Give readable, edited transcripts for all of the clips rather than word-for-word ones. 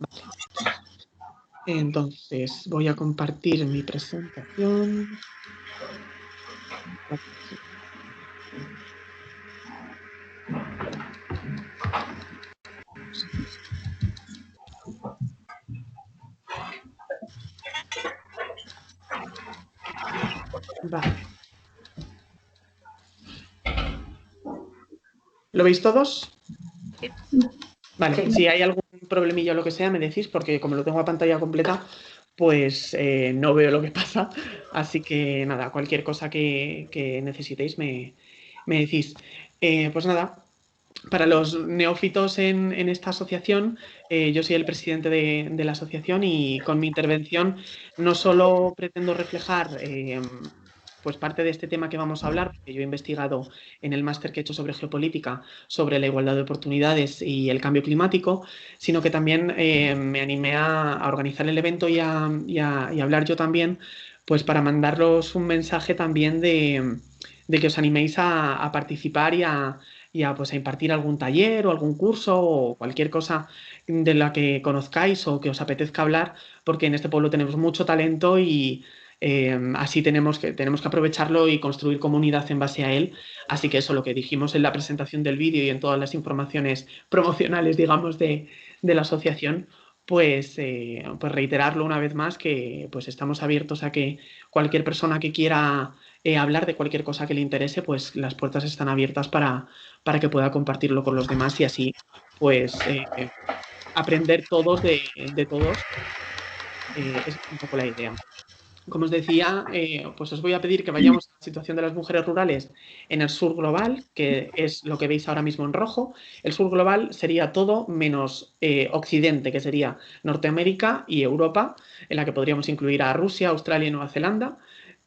Vale. Entonces, voy a compartir mi presentación. Vale. ¿Lo veis todos? Sí. Vale, sí. Si hay algún problemilla o lo que sea, me decís, porque como lo tengo a pantalla completa, pues no veo lo que pasa. Así que nada, cualquier cosa que necesitéis me decís. Pues nada, para los neófitos en esta asociación, yo soy el presidente de la asociación y con mi intervención no solo pretendo reflejar pues parte de este tema que vamos a hablar, porque yo he investigado en el máster que he hecho sobre geopolítica, sobre la igualdad de oportunidades y el cambio climático, sino que también me animé a organizar el evento y a hablar yo también, pues para mandaros un mensaje también de que os animéis a participar pues, a impartir algún taller o algún curso o cualquier cosa de la que conozcáis o que os apetezca hablar, porque en este pueblo tenemos mucho talento y así tenemos que aprovecharlo y construir comunidad en base a él. Así que eso, lo que dijimos en la presentación del vídeo y en todas las informaciones promocionales, digamos, de la asociación, pues reiterarlo una vez más, que pues estamos abiertos a que cualquier persona que quiera hablar de cualquier cosa que le interese, pues las puertas están abiertas para que pueda compartirlo con los demás y así pues aprender todos de todos. Es un poco la idea. Como os decía, pues os voy a pedir que vayamos a la situación de las mujeres rurales en el sur global, que es lo que veis ahora mismo en rojo. El sur global sería todo menos Occidente, que sería Norteamérica y Europa, en la que podríamos incluir a Rusia, Australia y Nueva Zelanda.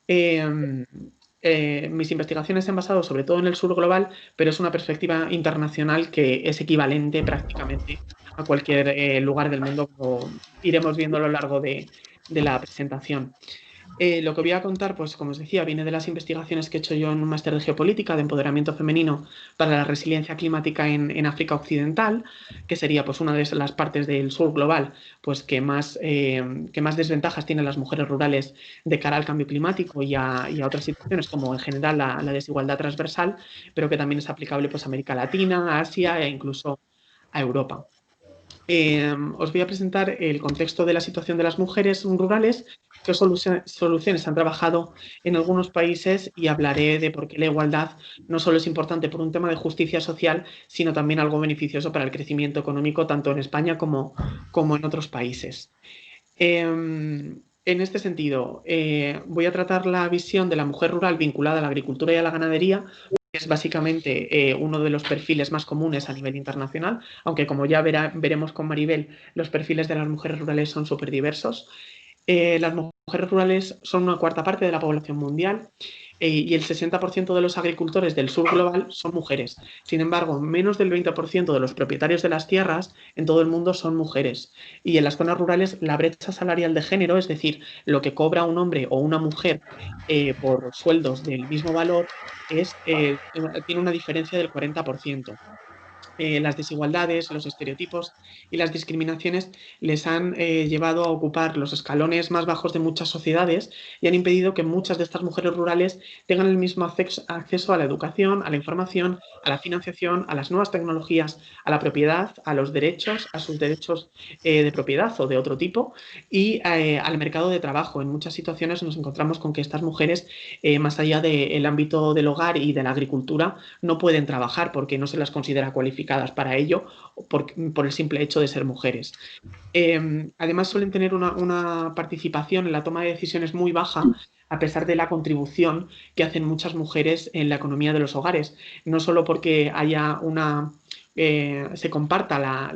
Eh, Mis investigaciones se han basado sobre todo en el sur global, pero es una perspectiva internacional que es equivalente prácticamente a cualquier lugar del mundo, como iremos viendo a lo largo de la presentación. Lo que voy a contar, pues como os decía, viene de las investigaciones que he hecho yo en un máster de geopolítica de empoderamiento femenino para la resiliencia climática en África Occidental, que sería pues una de las partes del sur global pues que más desventajas tienen las mujeres rurales de cara al cambio climático y a otras situaciones, como en general la desigualdad transversal, pero que también es aplicable pues, a América Latina, a Asia e incluso a Europa. Os voy a presentar el contexto de la situación de las mujeres rurales, qué soluciones han trabajado en algunos países y hablaré de por qué la igualdad no solo es importante por un tema de justicia social, sino también algo beneficioso para el crecimiento económico tanto en España como en otros países. En este sentido, voy a tratar la visión de la mujer rural vinculada a la agricultura y a la ganadería, que es básicamente uno de los perfiles más comunes a nivel internacional, aunque como ya veremos con Maribel, los perfiles de las mujeres rurales son súper diversos. Las mujeres rurales son una cuarta parte de la población mundial y el 60% de los agricultores del sur global son mujeres. Sin embargo, menos del 20% de los propietarios de las tierras en todo el mundo son mujeres. Y en las zonas rurales la brecha salarial de género, es decir, lo que cobra un hombre o una mujer por sueldos del mismo valor, tiene una diferencia del 40%. Las desigualdades, los estereotipos y las discriminaciones les han llevado a ocupar los escalones más bajos de muchas sociedades y han impedido que muchas de estas mujeres rurales tengan el mismo acceso a la educación, a la información, a la financiación, a las nuevas tecnologías, a la propiedad, a los derechos, a sus derechos de propiedad o de otro tipo y al mercado de trabajo. En muchas situaciones nos encontramos con que estas mujeres, más allá del ámbito del hogar y de la agricultura, no pueden trabajar porque no se las considera cualificadas para ello por el simple hecho de ser mujeres. Además suelen tener una participación en la toma de decisiones muy baja a pesar de la contribución que hacen muchas mujeres en la economía de los hogares, no solo porque haya se comparta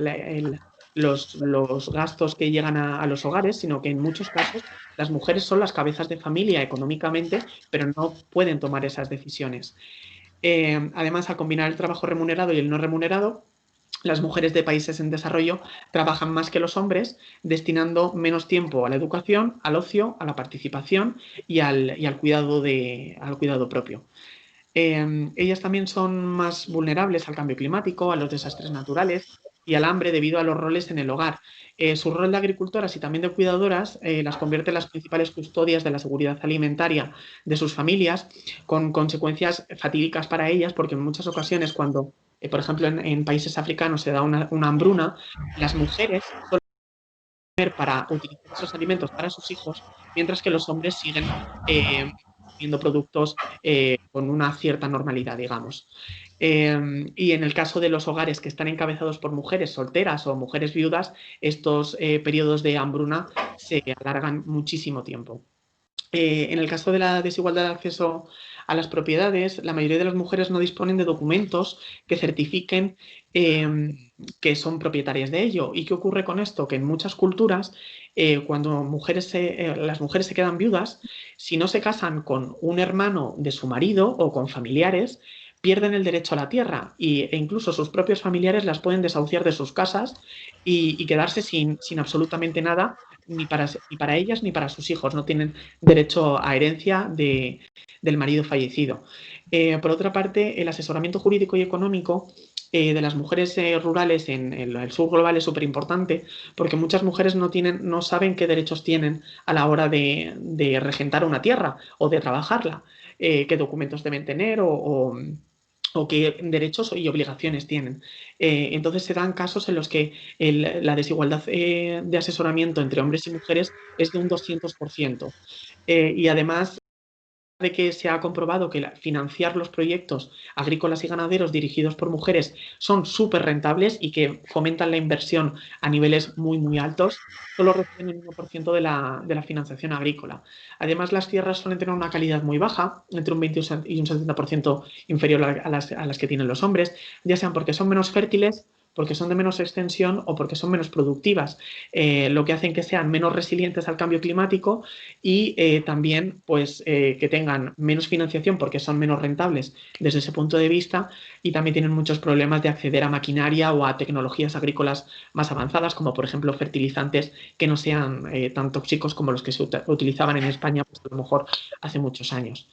los gastos que llegan a los hogares, sino que en muchos casos las mujeres son las cabezas de familia económicamente, pero no pueden tomar esas decisiones. Además, al combinar el trabajo remunerado y el no remunerado, las mujeres de países en desarrollo trabajan más que los hombres, destinando menos tiempo a la educación, al ocio, a la participación y al cuidado propio. Ellas también son más vulnerables al cambio climático, a los desastres naturales y al hambre debido a los roles en el hogar. Su rol de agricultoras y también de cuidadoras las convierte en las principales custodias de la seguridad alimentaria de sus familias, con consecuencias fatídicas para ellas, porque en muchas ocasiones cuando, por ejemplo, en países africanos se da una hambruna, las mujeres suelen comer para utilizar esos alimentos para sus hijos, mientras que los hombres siguen comiendo productos con una cierta normalidad, digamos. Y en el caso de los hogares que están encabezados por mujeres solteras o mujeres viudas, estos periodos de hambruna se alargan muchísimo tiempo. En el caso de la desigualdad de acceso a las propiedades, la mayoría de las mujeres no disponen de documentos que certifiquen que son propietarias de ello. ¿Y qué ocurre con esto? Que en muchas culturas, cuando las mujeres se quedan viudas, si no se casan con un hermano de su marido o con familiares, pierden el derecho a la tierra e incluso sus propios familiares las pueden desahuciar de sus casas y quedarse sin absolutamente nada, ni para ellas ni para sus hijos. No tienen derecho a herencia del marido fallecido. Por otra parte, el asesoramiento jurídico y económico de las mujeres rurales en el sur global es súper importante, porque muchas mujeres no saben qué derechos tienen a la hora de regentar una tierra o de trabajarla, qué documentos deben tener o qué derechos y obligaciones tienen. Entonces se dan casos en los que la desigualdad de asesoramiento entre hombres y mujeres es de un 200%. Y además de que se ha comprobado que financiar los proyectos agrícolas y ganaderos dirigidos por mujeres son súper rentables y que fomentan la inversión a niveles muy, muy altos, solo reciben el 1% de la financiación agrícola. Además, las tierras suelen tener una calidad muy baja, entre un 20 y un 70% inferior a las que tienen los hombres, ya sean porque son menos fértiles, porque son de menos extensión o porque son menos productivas, lo que hacen que sean menos resilientes al cambio climático y también pues, que tengan menos financiación porque son menos rentables desde ese punto de vista y también tienen muchos problemas de acceder a maquinaria o a tecnologías agrícolas más avanzadas, como por ejemplo fertilizantes que no sean tan tóxicos como los que se utilizaban en España pues, a lo mejor hace muchos años.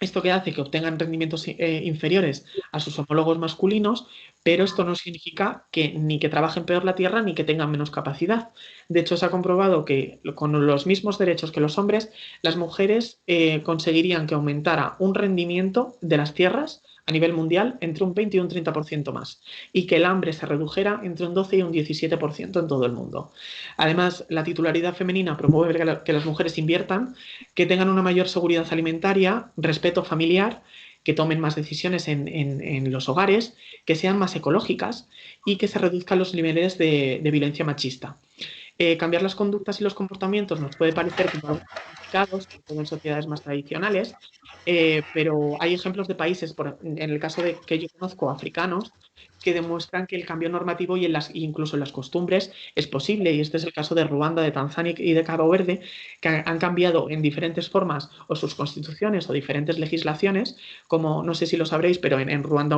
Esto que hace que obtengan rendimientos inferiores a sus homólogos masculinos, pero esto no significa que ni que trabajen peor la tierra ni que tengan menos capacidad. De hecho, se ha comprobado que con los mismos derechos que los hombres, las mujeres conseguirían que aumentara un rendimiento de las tierras a nivel mundial entre un 20 y un 30% más, y que el hambre se redujera entre un 12 y un 17% en todo el mundo. Además, la titularidad femenina promueve que las mujeres inviertan, que tengan una mayor seguridad alimentaria, respeto familiar, que tomen más decisiones en los hogares, que sean más ecológicas y que se reduzcan los niveles de violencia machista. Cambiar las conductas y los comportamientos nos puede parecer como algo complicado, sobre todo en sociedades más tradicionales, pero hay ejemplos de países, en el caso de que yo conozco, africanos, que demuestran que el cambio normativo incluso en las costumbres es posible. Y este es el caso de Ruanda, de Tanzania y de Cabo Verde, que han cambiado en diferentes formas o sus constituciones o diferentes legislaciones, como no sé si lo sabréis, pero en Ruanda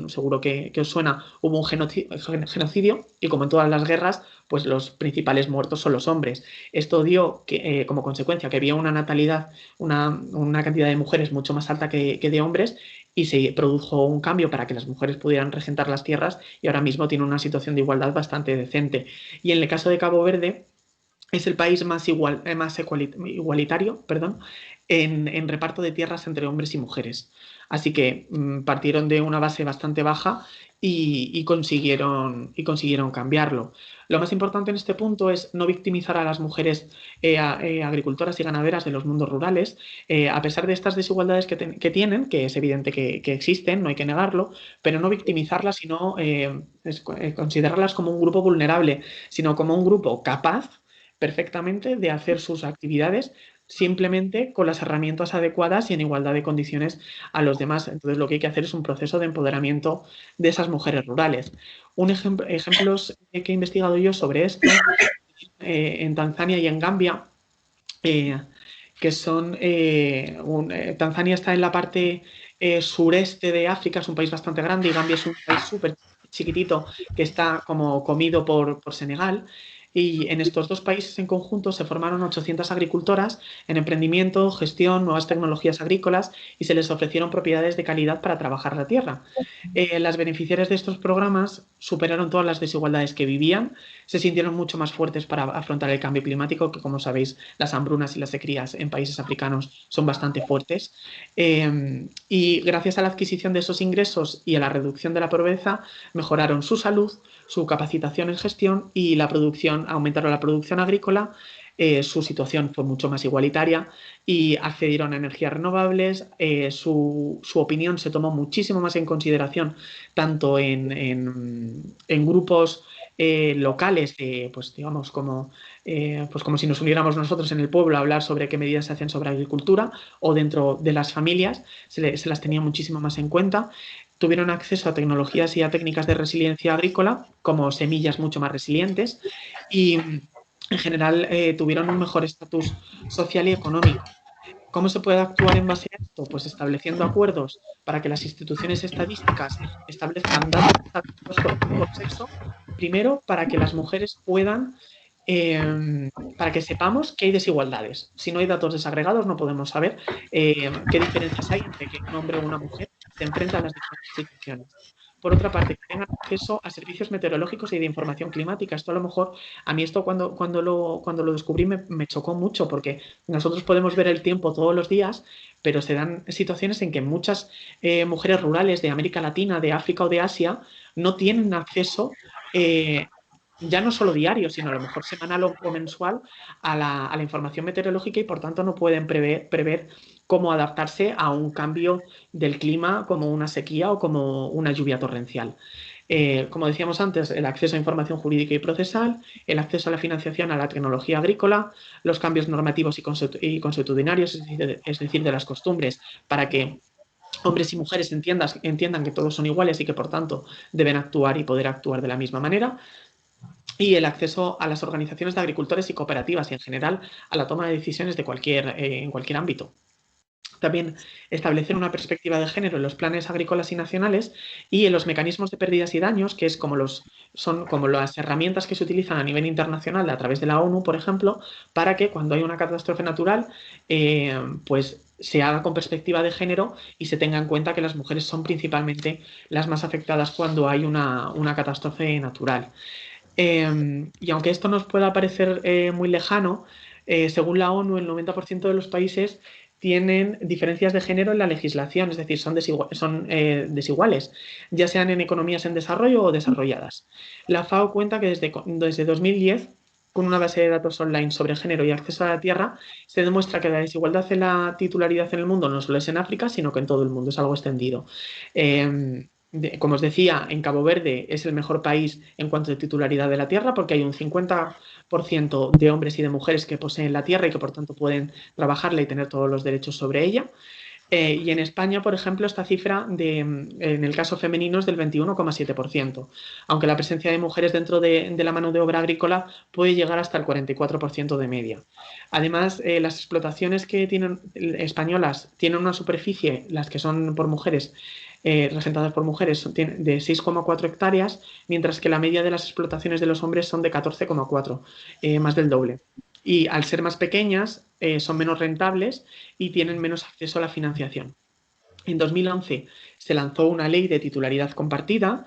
seguro que os suena, hubo un genocidio y como en todas las guerras, pues los principales muertos son los hombres. Esto dio como consecuencia que había una natalidad, una cantidad de mujeres mucho más alta que de hombres y se produjo un cambio para que las mujeres pudieran regentar las tierras y ahora mismo tiene una situación de igualdad bastante decente. Y en el caso de Cabo Verde, es el país más igualitario, perdón, en reparto de tierras entre hombres y mujeres. Así que partieron de una base bastante baja y consiguieron cambiarlo. Lo más importante en este punto es no victimizar a las mujeres agricultoras y ganaderas de los mundos rurales, a pesar de estas desigualdades que tienen, que es evidente que existen, no hay que negarlo, pero no victimizarlas, sino considerarlas como un grupo vulnerable, sino como un grupo capaz perfectamente de hacer sus actividades simplemente con las herramientas adecuadas y en igualdad de condiciones a los demás. Entonces lo que hay que hacer es un proceso de empoderamiento de esas mujeres rurales. Ejemplos que he investigado yo sobre esto en Tanzania y en Gambia, que son, Tanzania está en la parte sureste de África, es un país bastante grande, y Gambia es un país súper chiquitito que está como comido por Senegal. Y en estos dos países en conjunto se formaron 800 agricultoras en emprendimiento, gestión, nuevas tecnologías agrícolas y se les ofrecieron propiedades de calidad para trabajar la tierra. Las beneficiarias de estos programas superaron todas las desigualdades que vivían, se sintieron mucho más fuertes para afrontar el cambio climático, que como sabéis, las hambrunas y las sequías en países africanos son bastante fuertes. Y gracias a la adquisición de esos ingresos y a la reducción de la pobreza, mejoraron su salud, su capacitación en gestión y la producción, aumentaron la producción agrícola. Su situación fue mucho más igualitaria y accedieron a energías renovables. Su opinión se tomó muchísimo más en consideración, tanto en grupos locales, pues digamos pues como si nos uniéramos nosotros en el pueblo a hablar sobre qué medidas se hacen sobre agricultura, o dentro de las familias, se las tenía muchísimo más en cuenta. Tuvieron acceso a tecnologías y a técnicas de resiliencia agrícola, como semillas mucho más resilientes, y en general tuvieron un mejor estatus social y económico. ¿Cómo se puede actuar en base a esto? Pues estableciendo acuerdos para que las instituciones estadísticas establezcan datos por sexo, primero para que las mujeres puedan, para que sepamos que hay desigualdades. Si no hay datos desagregados no podemos saber qué diferencias hay entre que un hombre o una mujer se enfrentan a las diferentes situaciones. Por otra parte, que tengan acceso a servicios meteorológicos y de información climática. Esto a lo mejor, a mí esto cuando lo descubrí me chocó mucho, porque nosotros podemos ver el tiempo todos los días, pero se dan situaciones en que muchas mujeres rurales de América Latina, de África o de Asia no tienen acceso, ya no solo diario, sino a lo mejor semanal o mensual, a la información meteorológica, y por tanto no pueden prever cómo adaptarse a un cambio del clima, como una sequía o como una lluvia torrencial. Como decíamos antes, el acceso a información jurídica y procesal, el acceso a la financiación, a la tecnología agrícola, los cambios normativos y consuetudinarios, es decir, de las costumbres, para que hombres y mujeres entiendan que todos son iguales y que por tanto deben actuar y poder actuar de la misma manera, y el acceso a las organizaciones de agricultores y cooperativas y en general a la toma de decisiones en cualquier ámbito. También establecer una perspectiva de género en los planes agrícolas y nacionales y en los mecanismos de pérdidas y daños, que son como las herramientas que se utilizan a nivel internacional a través de la ONU, por ejemplo, para que cuando hay una catástrofe natural, pues se haga con perspectiva de género y se tenga en cuenta que las mujeres son principalmente las más afectadas cuando hay una catástrofe natural. Y aunque esto nos pueda parecer muy lejano, según la ONU, el 90% de los países tienen diferencias de género en la legislación, es decir, son desiguales, ya sean en economías en desarrollo o desarrolladas. La FAO cuenta que desde 2010, con una base de datos online sobre género y acceso a la tierra, se demuestra que la desigualdad en la titularidad en el mundo no solo es en África, sino que en todo el mundo, es algo extendido. Como os decía, en Cabo Verde es el mejor país en cuanto a titularidad de la tierra, porque hay un 50% de hombres y de mujeres que poseen la tierra y que por tanto pueden trabajarla y tener todos los derechos sobre ella. Y en España, por ejemplo, esta cifra en el caso femenino es del 21,7%, aunque la presencia de mujeres dentro de la mano de obra agrícola puede llegar hasta el 44% de media. Además, las explotaciones que tienen españolas tienen una superficie, las que son por mujeres, regentadas por mujeres, de 6,4 hectáreas, mientras que la media de las explotaciones de los hombres son de 14,4, más del doble. Y al ser más pequeñas, son menos rentables y tienen menos acceso a la financiación. En 2011 se lanzó una ley de titularidad compartida,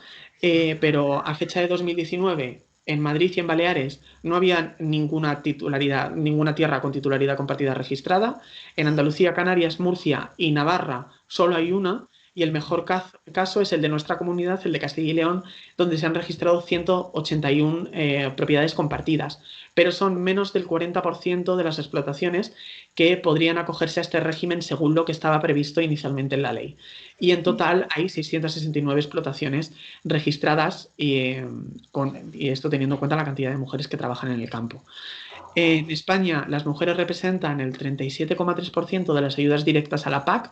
pero a fecha de 2019 en Madrid y en Baleares no había ninguna tierra con titularidad compartida registrada. En Andalucía, Canarias, Murcia y Navarra solo hay una, y el mejor caso es el de nuestra comunidad, el de Castilla y León, donde se han registrado 181 propiedades compartidas, pero son menos del 40% de las explotaciones que podrían acogerse a este régimen según lo que estaba previsto inicialmente en la ley. Y en total hay 669 explotaciones registradas, y esto teniendo en cuenta la cantidad de mujeres que trabajan en el campo. En España, las mujeres representan el 37,3% de las ayudas directas a la PAC,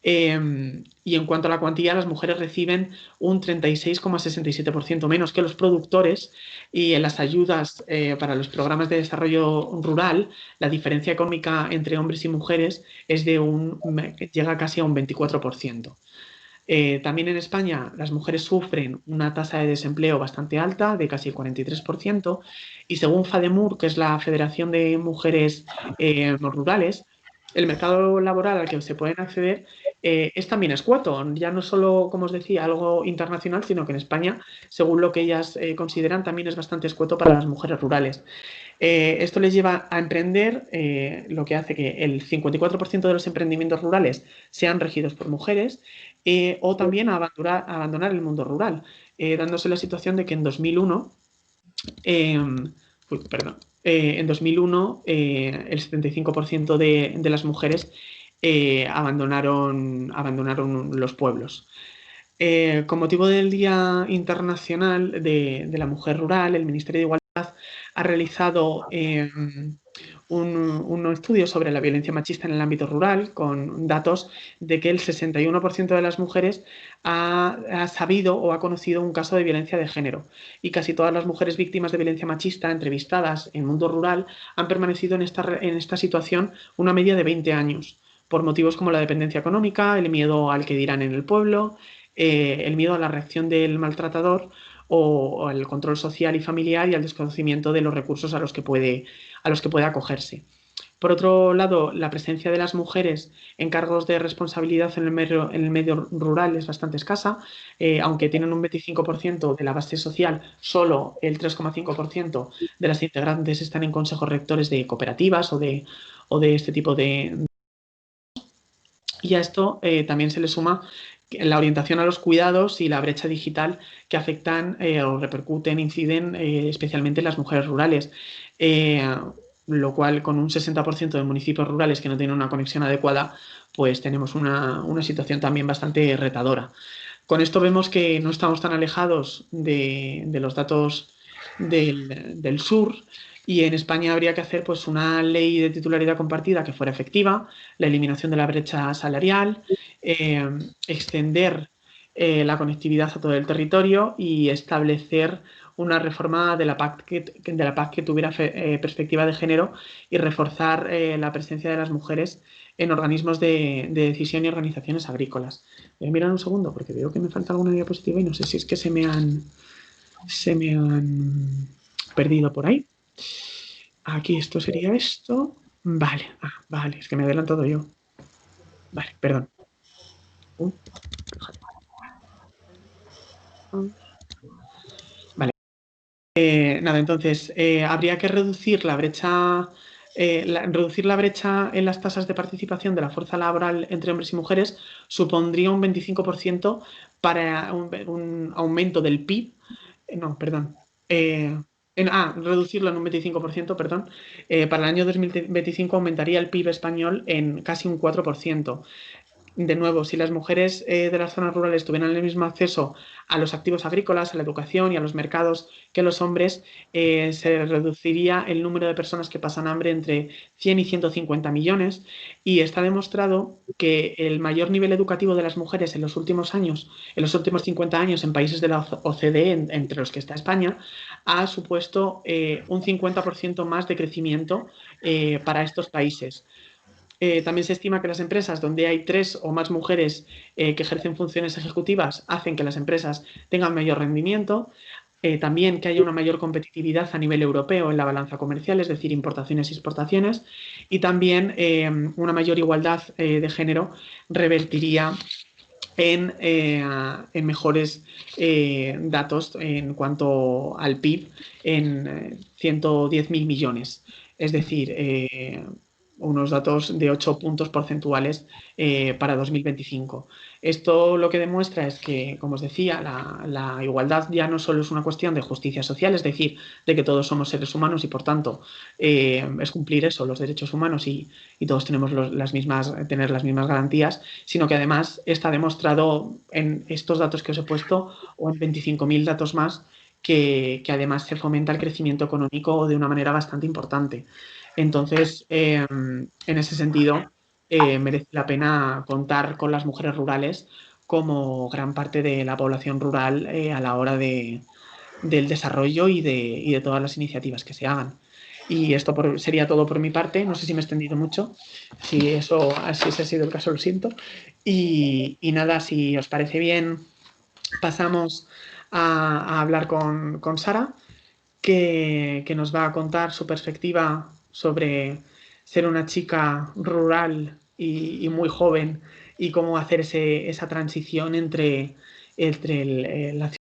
y en cuanto a la cuantía, las mujeres reciben un 36,67% menos que los productores, y en las ayudas para los programas de desarrollo rural, la diferencia económica entre hombres y mujeres llega casi a un 24%. También en España las mujeres sufren una tasa de desempleo bastante alta, de casi el 43%, y según FADEMUR, que es la Federación de Mujeres Rurales, el mercado laboral al que se pueden acceder es también escueto, ya no solo, como os decía, algo internacional, sino que en España, según lo que ellas consideran, también es bastante escueto para las mujeres rurales. Esto les lleva a emprender, lo que hace que el 54% de los emprendimientos rurales sean regidos por mujeres, o también a abandonar el mundo rural, dándose la situación de que en 2001, perdón, en 2001 el 75% de las mujeres abandonaron los pueblos. Con motivo del Día Internacional de la Mujer Rural, el Ministerio de Igualdad ha realizado un estudio sobre la violencia machista en el ámbito rural, con datos de que el 61% de las mujeres ha sabido o ha conocido un caso de violencia de género, y casi todas las mujeres víctimas de violencia machista entrevistadas en el mundo rural han permanecido en esta situación una media de 20 años, por motivos como la dependencia económica, el miedo al que dirán en el pueblo, el miedo a la reacción del maltratador o al control social y familiar y al desconocimiento de los recursos a los que puede acogerse. Por otro lado, la presencia de las mujeres en cargos de responsabilidad en el medio rural es bastante escasa, aunque tienen un 25% de la base social, solo el 3,5% de las integrantes están en consejos rectores de cooperativas o de este tipo de... Y a esto también se le suma la orientación a los cuidados y la brecha digital que afectan o repercuten, inciden especialmente en las mujeres rurales. Lo cual, con un 60% de municipios rurales que no tienen una conexión adecuada, pues tenemos una situación también bastante retadora. Con esto vemos que no estamos tan alejados de los datos del sur, y en España habría que hacer pues una ley de titularidad compartida que fuera efectiva, la eliminación de la brecha salarial, extender la conectividad a todo el territorio y establecer una reforma de la PAC que tuviera perspectiva de género y reforzar la presencia de las mujeres en organismos de decisión y organizaciones agrícolas. Voy a mirar un segundo porque veo que me falta alguna diapositiva y no sé si es que se me han perdido por ahí. Aquí esto sería esto. Vale, vale, es que me he adelantado yo. Vale, perdón. Vale. Nada, entonces, habría que reducir la brecha en las tasas de participación de la fuerza laboral entre hombres y mujeres supondría un 25% para un aumento del PIB. No, perdón. Reducirlo en un 25%, perdón. Para el año 2025 aumentaría el PIB español en casi un 4%. De nuevo, si las mujeres de las zonas rurales tuvieran el mismo acceso a los activos agrícolas, a la educación y a los mercados que los hombres, se reduciría el número de personas que pasan hambre entre 100 y 150 millones. Y está demostrado que el mayor nivel educativo de las mujeres en los últimos años, en los últimos 50 años en países de la OCDE, entre los que está España, ha supuesto un 50% más de crecimiento para estos países. También se estima que las empresas donde hay 3 o más mujeres que ejercen funciones ejecutivas hacen que las empresas tengan mayor rendimiento. También que haya una mayor competitividad a nivel europeo en la balanza comercial, es decir, importaciones y exportaciones. Y también una mayor igualdad de género revertiría en mejores datos en cuanto al PIB en 110.000 millones. Es decir, unos datos de 8 puntos porcentuales para 2025. Esto lo que demuestra es que, como os decía, la igualdad ya no solo es una cuestión de justicia social, es decir, de que todos somos seres humanos y, por tanto, es cumplir eso, los derechos humanos y todos tenemos tener las mismas garantías, sino que además está demostrado en estos datos que os he puesto o en 25.000 datos más que además se fomenta el crecimiento económico de una manera bastante importante. Entonces, en ese sentido, merece la pena contar con las mujeres rurales como gran parte de la población rural a la hora del desarrollo y de todas las iniciativas que se hagan. Y esto sería todo por mi parte. No sé si me he extendido mucho. Si ese ha sido el caso, lo siento. Y nada, si os parece bien, pasamos a hablar con Sara, que nos va a contar su perspectiva sobre ser una chica rural y muy joven y cómo hacer esa transición entre la ciudad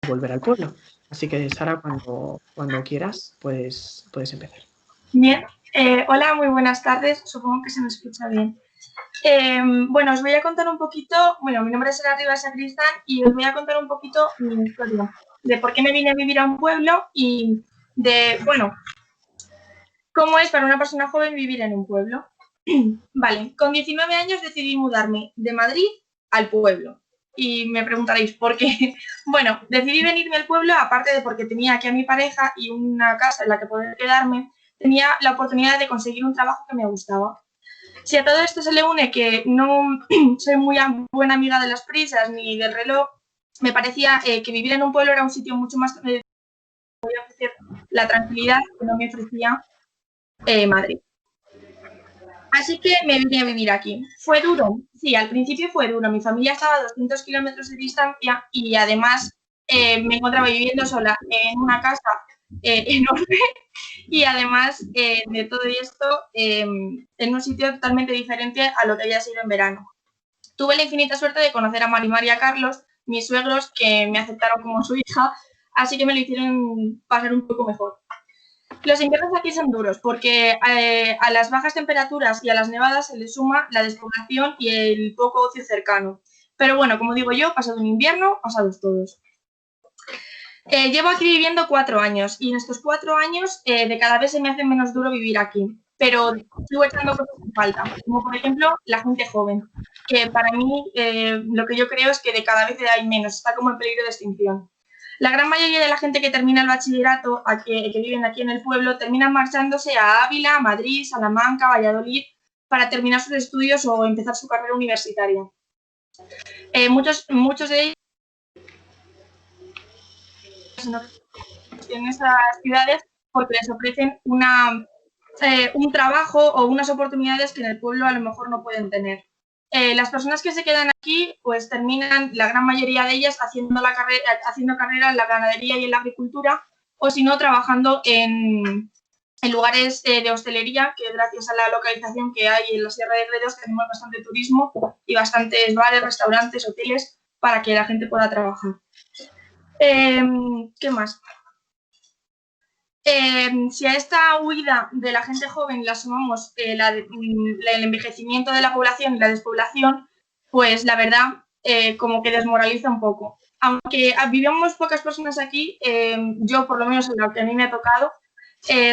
y volver al pueblo. Así que, Sara, cuando quieras, puedes empezar. Bien, hola, muy buenas tardes, supongo que se me escucha bien. Bueno, os voy a contar un poquito, bueno, mi nombre es Sara Rivas Sacristán y os voy a contar un poquito mi historia, de por qué me vine a vivir a un pueblo y de, bueno, cómo es para una persona joven vivir en un pueblo. Vale, con 19 años decidí mudarme de Madrid al pueblo. Y me preguntaréis por qué. Bueno, decidí venirme al pueblo, aparte de porque tenía aquí a mi pareja y una casa en la que poder quedarme, tenía la oportunidad de conseguir un trabajo que me gustaba. Si a todo esto se le une que no soy muy buena amiga de las prisas ni del reloj, me parecía que vivir en un pueblo era un sitio mucho más que me podía ofrecer la tranquilidad que no me ofrecía Madrid. Así que me vine a vivir aquí. ¿Fue duro? Sí, al principio fue duro. Mi familia estaba a 200 kilómetros de distancia y además me encontraba viviendo sola en una casa enorme y además de todo esto en un sitio totalmente diferente a lo que había sido en verano. Tuve la infinita suerte de conocer a Marimar y a Carlos, mis suegros, que me aceptaron como su hija, así que me lo hicieron pasar un poco mejor. Los inviernos aquí son duros porque a las bajas temperaturas y a las nevadas se le suma la despoblación y el poco ocio cercano. Pero bueno, como digo yo, pasado un invierno, pasados todos. Llevo aquí viviendo 4 años y en estos 4 años de cada vez se me hace menos duro vivir aquí, pero sigo echando cosas en falta, como por ejemplo la gente joven, que para mí lo que yo creo es que de cada vez hay menos, está como en peligro de extinción. La gran mayoría de la gente que termina el bachillerato, que viven aquí en el pueblo, terminan marchándose a Ávila, Madrid, Salamanca, Valladolid, para terminar sus estudios o empezar su carrera universitaria. Muchos de ellos en esas ciudades porque les ofrecen un trabajo o unas oportunidades que en el pueblo a lo mejor no pueden tener. Las personas que se quedan aquí, pues terminan, la gran mayoría de ellas, haciendo carrera en la ganadería y en la agricultura, o si no, trabajando en lugares de hostelería, que gracias a la localización que hay en la Sierra de Gredos tenemos bastante turismo y bastantes bares, restaurantes, hoteles, para que la gente pueda trabajar. ¿Qué más? Si a esta huida de la gente joven le sumamos el envejecimiento de la población y la despoblación, pues la verdad como que desmoraliza un poco. Aunque vivamos pocas personas aquí, yo por lo menos en lo que a mí me ha tocado,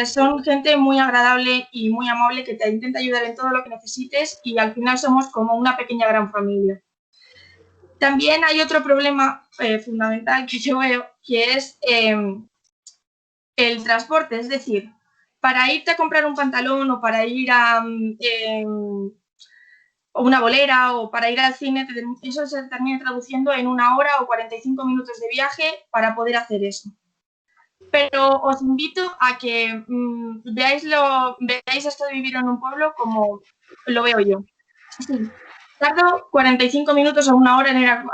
son gente muy agradable y muy amable que te intenta ayudar en todo lo que necesites y al final somos como una pequeña gran familia. También hay otro problema fundamental que yo veo, que es el transporte, es decir, para irte a comprar un pantalón o para ir a una bolera o para ir al cine, eso se termina traduciendo en 1 hora o 45 minutos de viaje para poder hacer eso. Pero os invito a que veáis esto de vivir en un pueblo como lo veo yo. Sí, tardo 45 minutos o 1 hora en ir a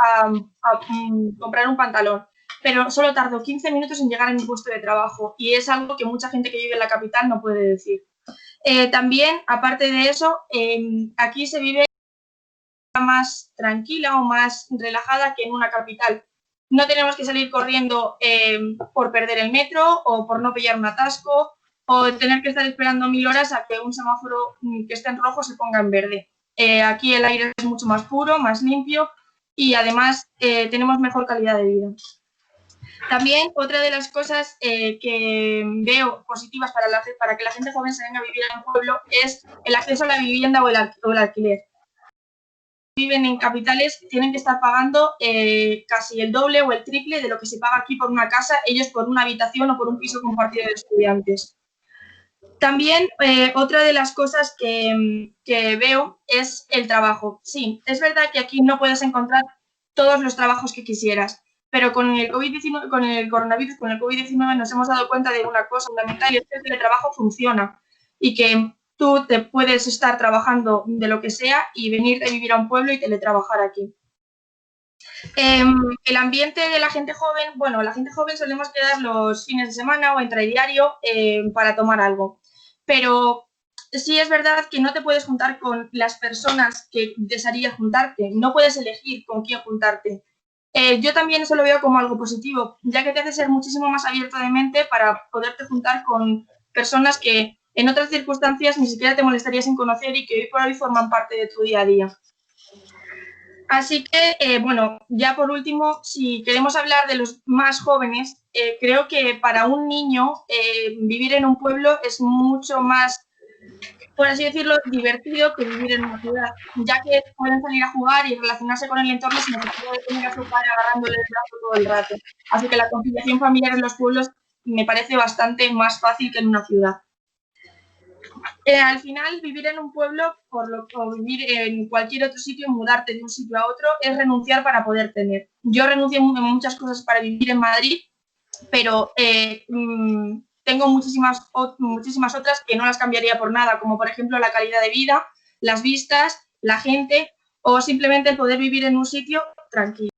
comprar un pantalón, pero solo tardo 15 minutos en llegar a mi puesto de trabajo y es algo que mucha gente que vive en la capital no puede decir. También, aparte de eso, aquí se vive más tranquila o más relajada que en una capital. No tenemos que salir corriendo por perder el metro o por no pillar un atasco o tener que estar esperando 1000 horas a que un semáforo que esté en rojo se ponga en verde. Aquí el aire es mucho más puro, más limpio y además tenemos mejor calidad de vida. También otra de las cosas que veo positivas para que la gente joven se venga a vivir en un pueblo es el acceso a la vivienda o el alquiler. Viven en capitales tienen que estar pagando casi el doble o el triple de lo que se paga aquí por una casa, ellos por una habitación o por un piso compartido de estudiantes. También otra de las cosas que veo es el trabajo. Sí, es verdad que aquí no puedes encontrar todos los trabajos que quisieras, pero con el COVID-19, con el coronavirus, con el COVID-19 nos hemos dado cuenta de una cosa fundamental y es que el teletrabajo funciona y que tú te puedes estar trabajando de lo que sea y venir a vivir a un pueblo y teletrabajar aquí. El ambiente de la gente joven, bueno, la gente joven solemos quedar los fines de semana o intradiario para tomar algo, pero sí es verdad que no te puedes juntar con las personas que desearías juntarte, no puedes elegir con quién juntarte. Yo también eso lo veo como algo positivo, ya que te hace ser muchísimo más abierto de mente para poderte juntar con personas que en otras circunstancias ni siquiera te molestarías en conocer y que hoy por hoy forman parte de tu día a día. Así que, bueno, ya por último, si queremos hablar de los más jóvenes, creo que para un niño vivir en un pueblo es mucho más, por así decirlo, divertido que vivir en una ciudad, ya que pueden salir a jugar y relacionarse con el entorno sin necesidad de tener a su padre agarrándole el brazo todo el rato. Así que la conciliación familiar en los pueblos me parece bastante más fácil que en una ciudad. Al final, vivir en un pueblo o vivir en cualquier otro sitio, mudarte de un sitio a otro, es renunciar para poder tener. Yo renuncié a muchas cosas para vivir en Madrid, pero tengo muchísimas otras que no las cambiaría por nada, como por ejemplo la calidad de vida, las vistas, la gente o simplemente el poder vivir en un sitio tranquilo.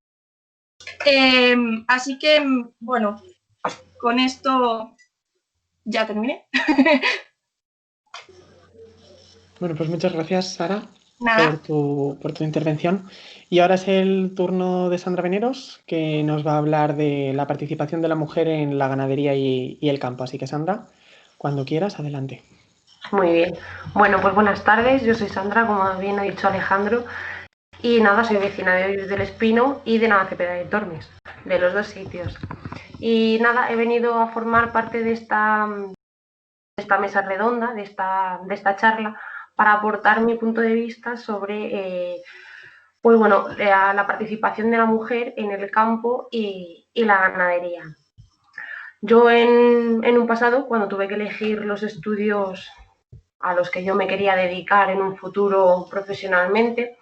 Así que, bueno, con esto ya terminé. Bueno, pues muchas gracias, Sara, Nada. por tu intervención. Y ahora es el turno de Sandra Veneros, que nos va a hablar de la participación de la mujer en la ganadería y el campo. Así que, Sandra, cuando quieras, adelante. Muy bien. Bueno, pues buenas tardes. Yo soy Sandra, como bien ha dicho Alejandro. Y nada, soy vecina de Hoyos del Espino y de Navacepeda de Tormes, de los dos sitios. Y nada, he venido a formar parte de esta mesa redonda, de esta charla, para aportar mi punto de vista sobre pues bueno, la participación de la mujer en el campo y la ganadería. Yo en un pasado, cuando tuve que elegir los estudios a los que yo me quería dedicar en un futuro profesionalmente,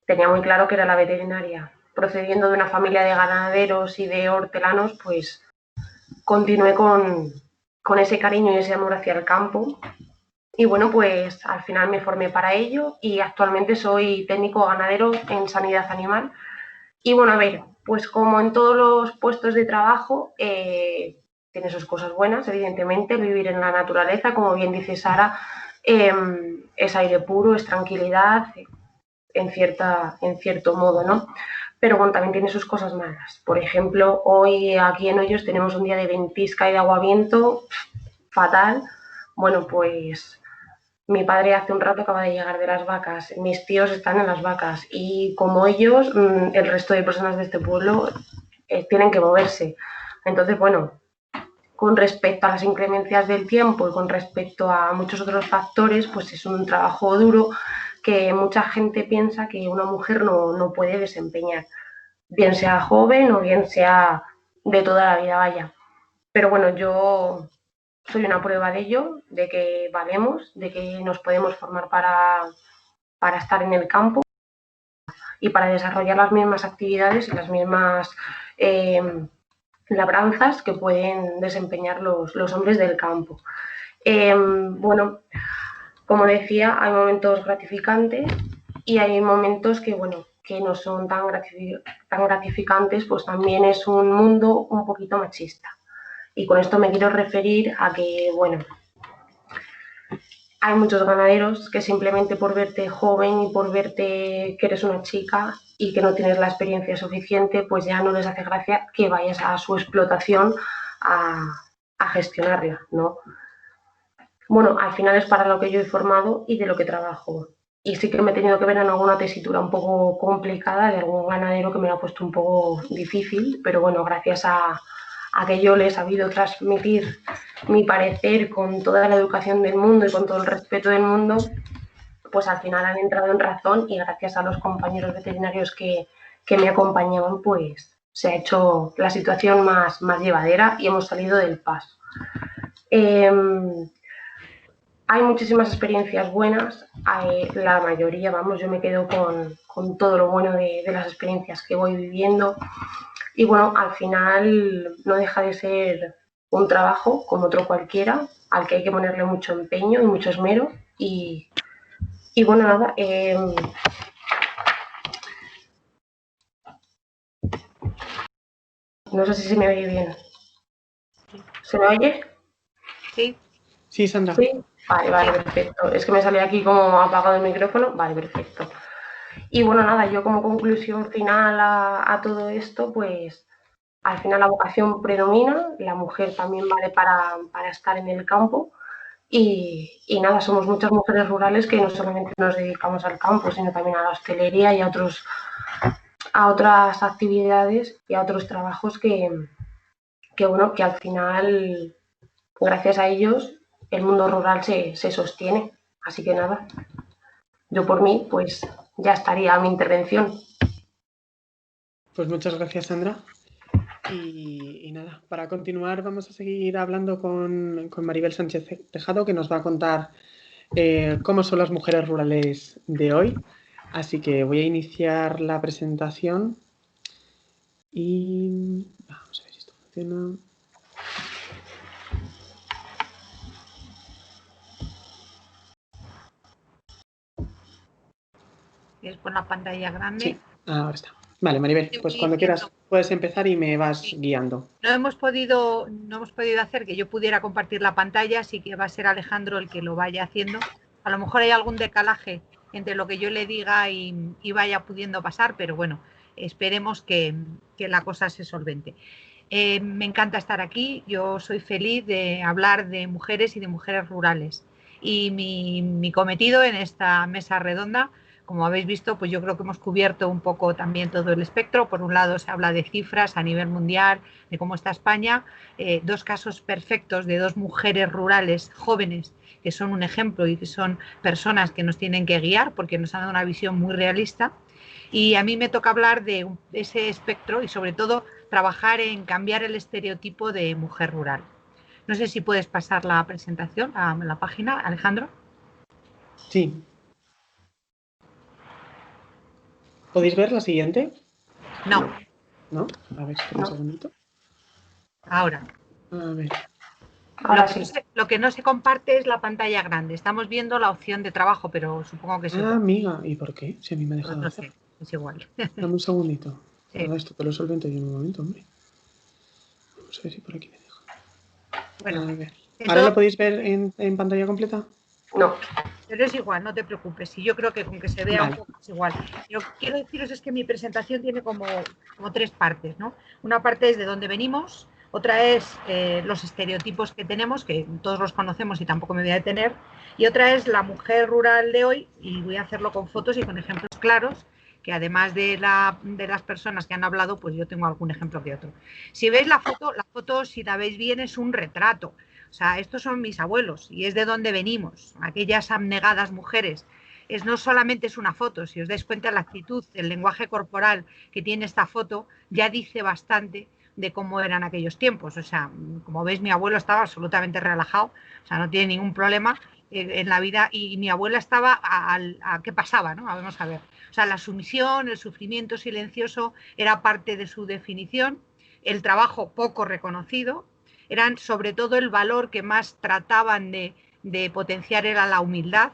tenía muy claro que era la veterinaria. Procediendo de una familia de ganaderos y de hortelanos, pues continué con ese cariño y ese amor hacia el campo. Y bueno, pues al final me formé para ello y actualmente soy técnico ganadero en sanidad animal. Y bueno, a ver, pues como en todos los puestos de trabajo, tiene sus cosas buenas, evidentemente, vivir en la naturaleza, como bien dice Sara, es aire puro, es tranquilidad, en cierto modo, ¿no? Pero bueno, también tiene sus cosas malas. Por ejemplo, hoy aquí en Hoyos tenemos un día de ventisca y de aguaviento fatal. Bueno, pues mi padre hace un rato acaba de llegar de las vacas, mis tíos están en las vacas y como ellos, el resto de personas de este pueblo tienen que moverse. Entonces, bueno, con respecto a las inclemencias del tiempo y con respecto a muchos otros factores, pues es un trabajo duro que mucha gente piensa que una mujer no puede desempeñar, bien sea joven o bien sea de toda la vida, vaya. Pero bueno, yo soy una prueba de ello, de que valemos, de que nos podemos formar para estar en el campo y para desarrollar las mismas actividades y las mismas labranzas que pueden desempeñar los hombres del campo. Bueno, como decía, hay momentos gratificantes y hay momentos que, bueno, que no son tan gratificantes, pues también es un mundo un poquito machista. Y con esto me quiero referir a que, bueno, hay muchos ganaderos que simplemente por verte joven y por verte que eres una chica y que no tienes la experiencia suficiente, pues ya no les hace gracia que vayas a su explotación a gestionarla, ¿no? Bueno, al final es para lo que yo he formado y de lo que trabajo. Y sí que me he tenido que ver en alguna tesitura un poco complicada de algún ganadero que me lo ha puesto un poco difícil, pero bueno, gracias a que yo les he sabido transmitir mi parecer con toda la educación del mundo y con todo el respeto del mundo, pues al final han entrado en razón y gracias a los compañeros veterinarios que me acompañaban, pues se ha hecho la situación más llevadera y hemos salido del paso. Hay muchísimas experiencias buenas, la mayoría, vamos, yo me quedo con todo lo bueno de las experiencias que voy viviendo y bueno, al final no deja de ser un trabajo como otro cualquiera, al que hay que ponerle mucho empeño y mucho esmero. Y bueno, nada, no sé si se me oye bien. ¿Se me oye? Sí. Sí, Sandra. Sí. Vale, perfecto. Es que me salía aquí como apagado el micrófono. Vale, perfecto. Y bueno, nada, yo como conclusión final a todo esto, pues al final la vocación predomina, la mujer también vale para estar en el campo. Y nada, somos muchas mujeres rurales que no solamente nos dedicamos al campo, sino también a la hostelería y a otras actividades y a otros trabajos bueno, que al final, gracias a ellos, el mundo rural se sostiene. Así que nada, yo por mí, pues ya estaría mi intervención. Pues muchas gracias, Sandra. Y nada, para continuar vamos a seguir hablando con Maribel Sánchez Tejado, que nos va a contar cómo son las mujeres rurales de hoy. Así que voy a iniciar la presentación y vamos a ver si esto funciona. Es con la pantalla grande. Sí, ahora está. Vale, Maribel, pues cuando quieras puedes empezar y me vas guiando. No hemos podido hacer que yo pudiera compartir la pantalla, así que va a ser Alejandro el que lo vaya haciendo. A lo mejor hay algún decalaje entre lo que yo le diga y vaya pudiendo pasar, pero bueno, esperemos que la cosa se solvente. Me encanta estar aquí, yo soy feliz de hablar de mujeres y de mujeres rurales. Y mi cometido en esta mesa redonda, como habéis visto, pues yo creo que hemos cubierto un poco también todo el espectro. Por un lado se habla de cifras a nivel mundial, de cómo está España, dos casos perfectos de dos mujeres rurales jóvenes que son un ejemplo y que son personas que nos tienen que guiar porque nos han dado una visión muy realista. Y a mí me toca hablar de ese espectro y sobre todo trabajar en cambiar el estereotipo de mujer rural. No sé si puedes pasar la presentación a la página, Alejandro. Sí. ¿Podéis ver la siguiente? No. ¿No? A ver, espera un segundito. Ahora. A ver. Ahora sí. Lo que no se comparte es la pantalla grande. Estamos viendo la opción de trabajo, pero supongo que sí. Ah, amiga, ¿y por qué? Si a mí me ha dejado No hacer. sé, es igual. Dame un segundito. Sí. Nada, esto te lo solvento yo en un momento, hombre. Vamos a ver si por aquí me deja. Bueno, a ver. ¿Ahora lo podéis ver en pantalla completa? No. Pero es igual, no te preocupes. Y yo creo que con que se vea un poco es igual. Lo que quiero deciros es que mi presentación tiene como tres partes, ¿no? Una parte es de dónde venimos, otra es los estereotipos que tenemos, que todos los conocemos y tampoco me voy a detener, y otra es la mujer rural de hoy, y voy a hacerlo con fotos y con ejemplos claros, que además de las personas que han hablado, pues yo tengo algún ejemplo que otro. Si veis la foto, si la veis bien, es un retrato. O sea, estos son mis abuelos y es de donde venimos, aquellas abnegadas mujeres. No solamente es una foto, si os dais cuenta la actitud, el lenguaje corporal que tiene esta foto ya dice bastante de cómo eran aquellos tiempos. O sea, como veis, mi abuelo estaba absolutamente relajado, o sea, no tiene ningún problema en la vida, y mi abuela estaba a qué pasaba, ¿no? Vamos a ver. O sea, la sumisión, el sufrimiento silencioso era parte de su definición, el trabajo poco reconocido, eran sobre todo el valor que más trataban de potenciar era la humildad.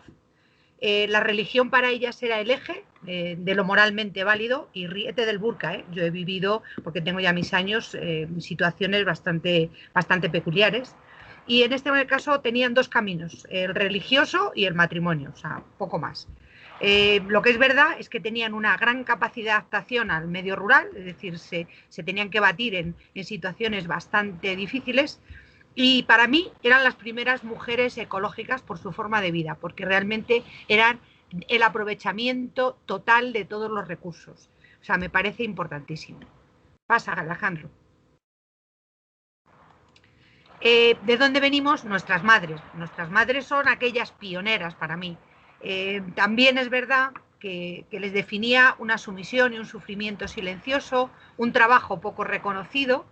La religión para ellas era el eje de lo moralmente válido, y ríete del burka, yo he vivido, porque tengo ya mis años, situaciones bastante peculiares, y en este caso tenían dos caminos, el religioso y el matrimonio, o sea, poco más. Lo que es verdad es que tenían una gran capacidad de adaptación al medio rural, es decir, se tenían que batir en situaciones bastante difíciles, y para mí eran las primeras mujeres ecológicas por su forma de vida, porque realmente eran el aprovechamiento total de todos los recursos. O sea, me parece importantísimo. Pasa, Alejandro. ¿De dónde venimos? Nuestras madres. Nuestras madres son aquellas pioneras para mí. También es verdad que les definía una sumisión y un sufrimiento silencioso, un trabajo poco reconocido.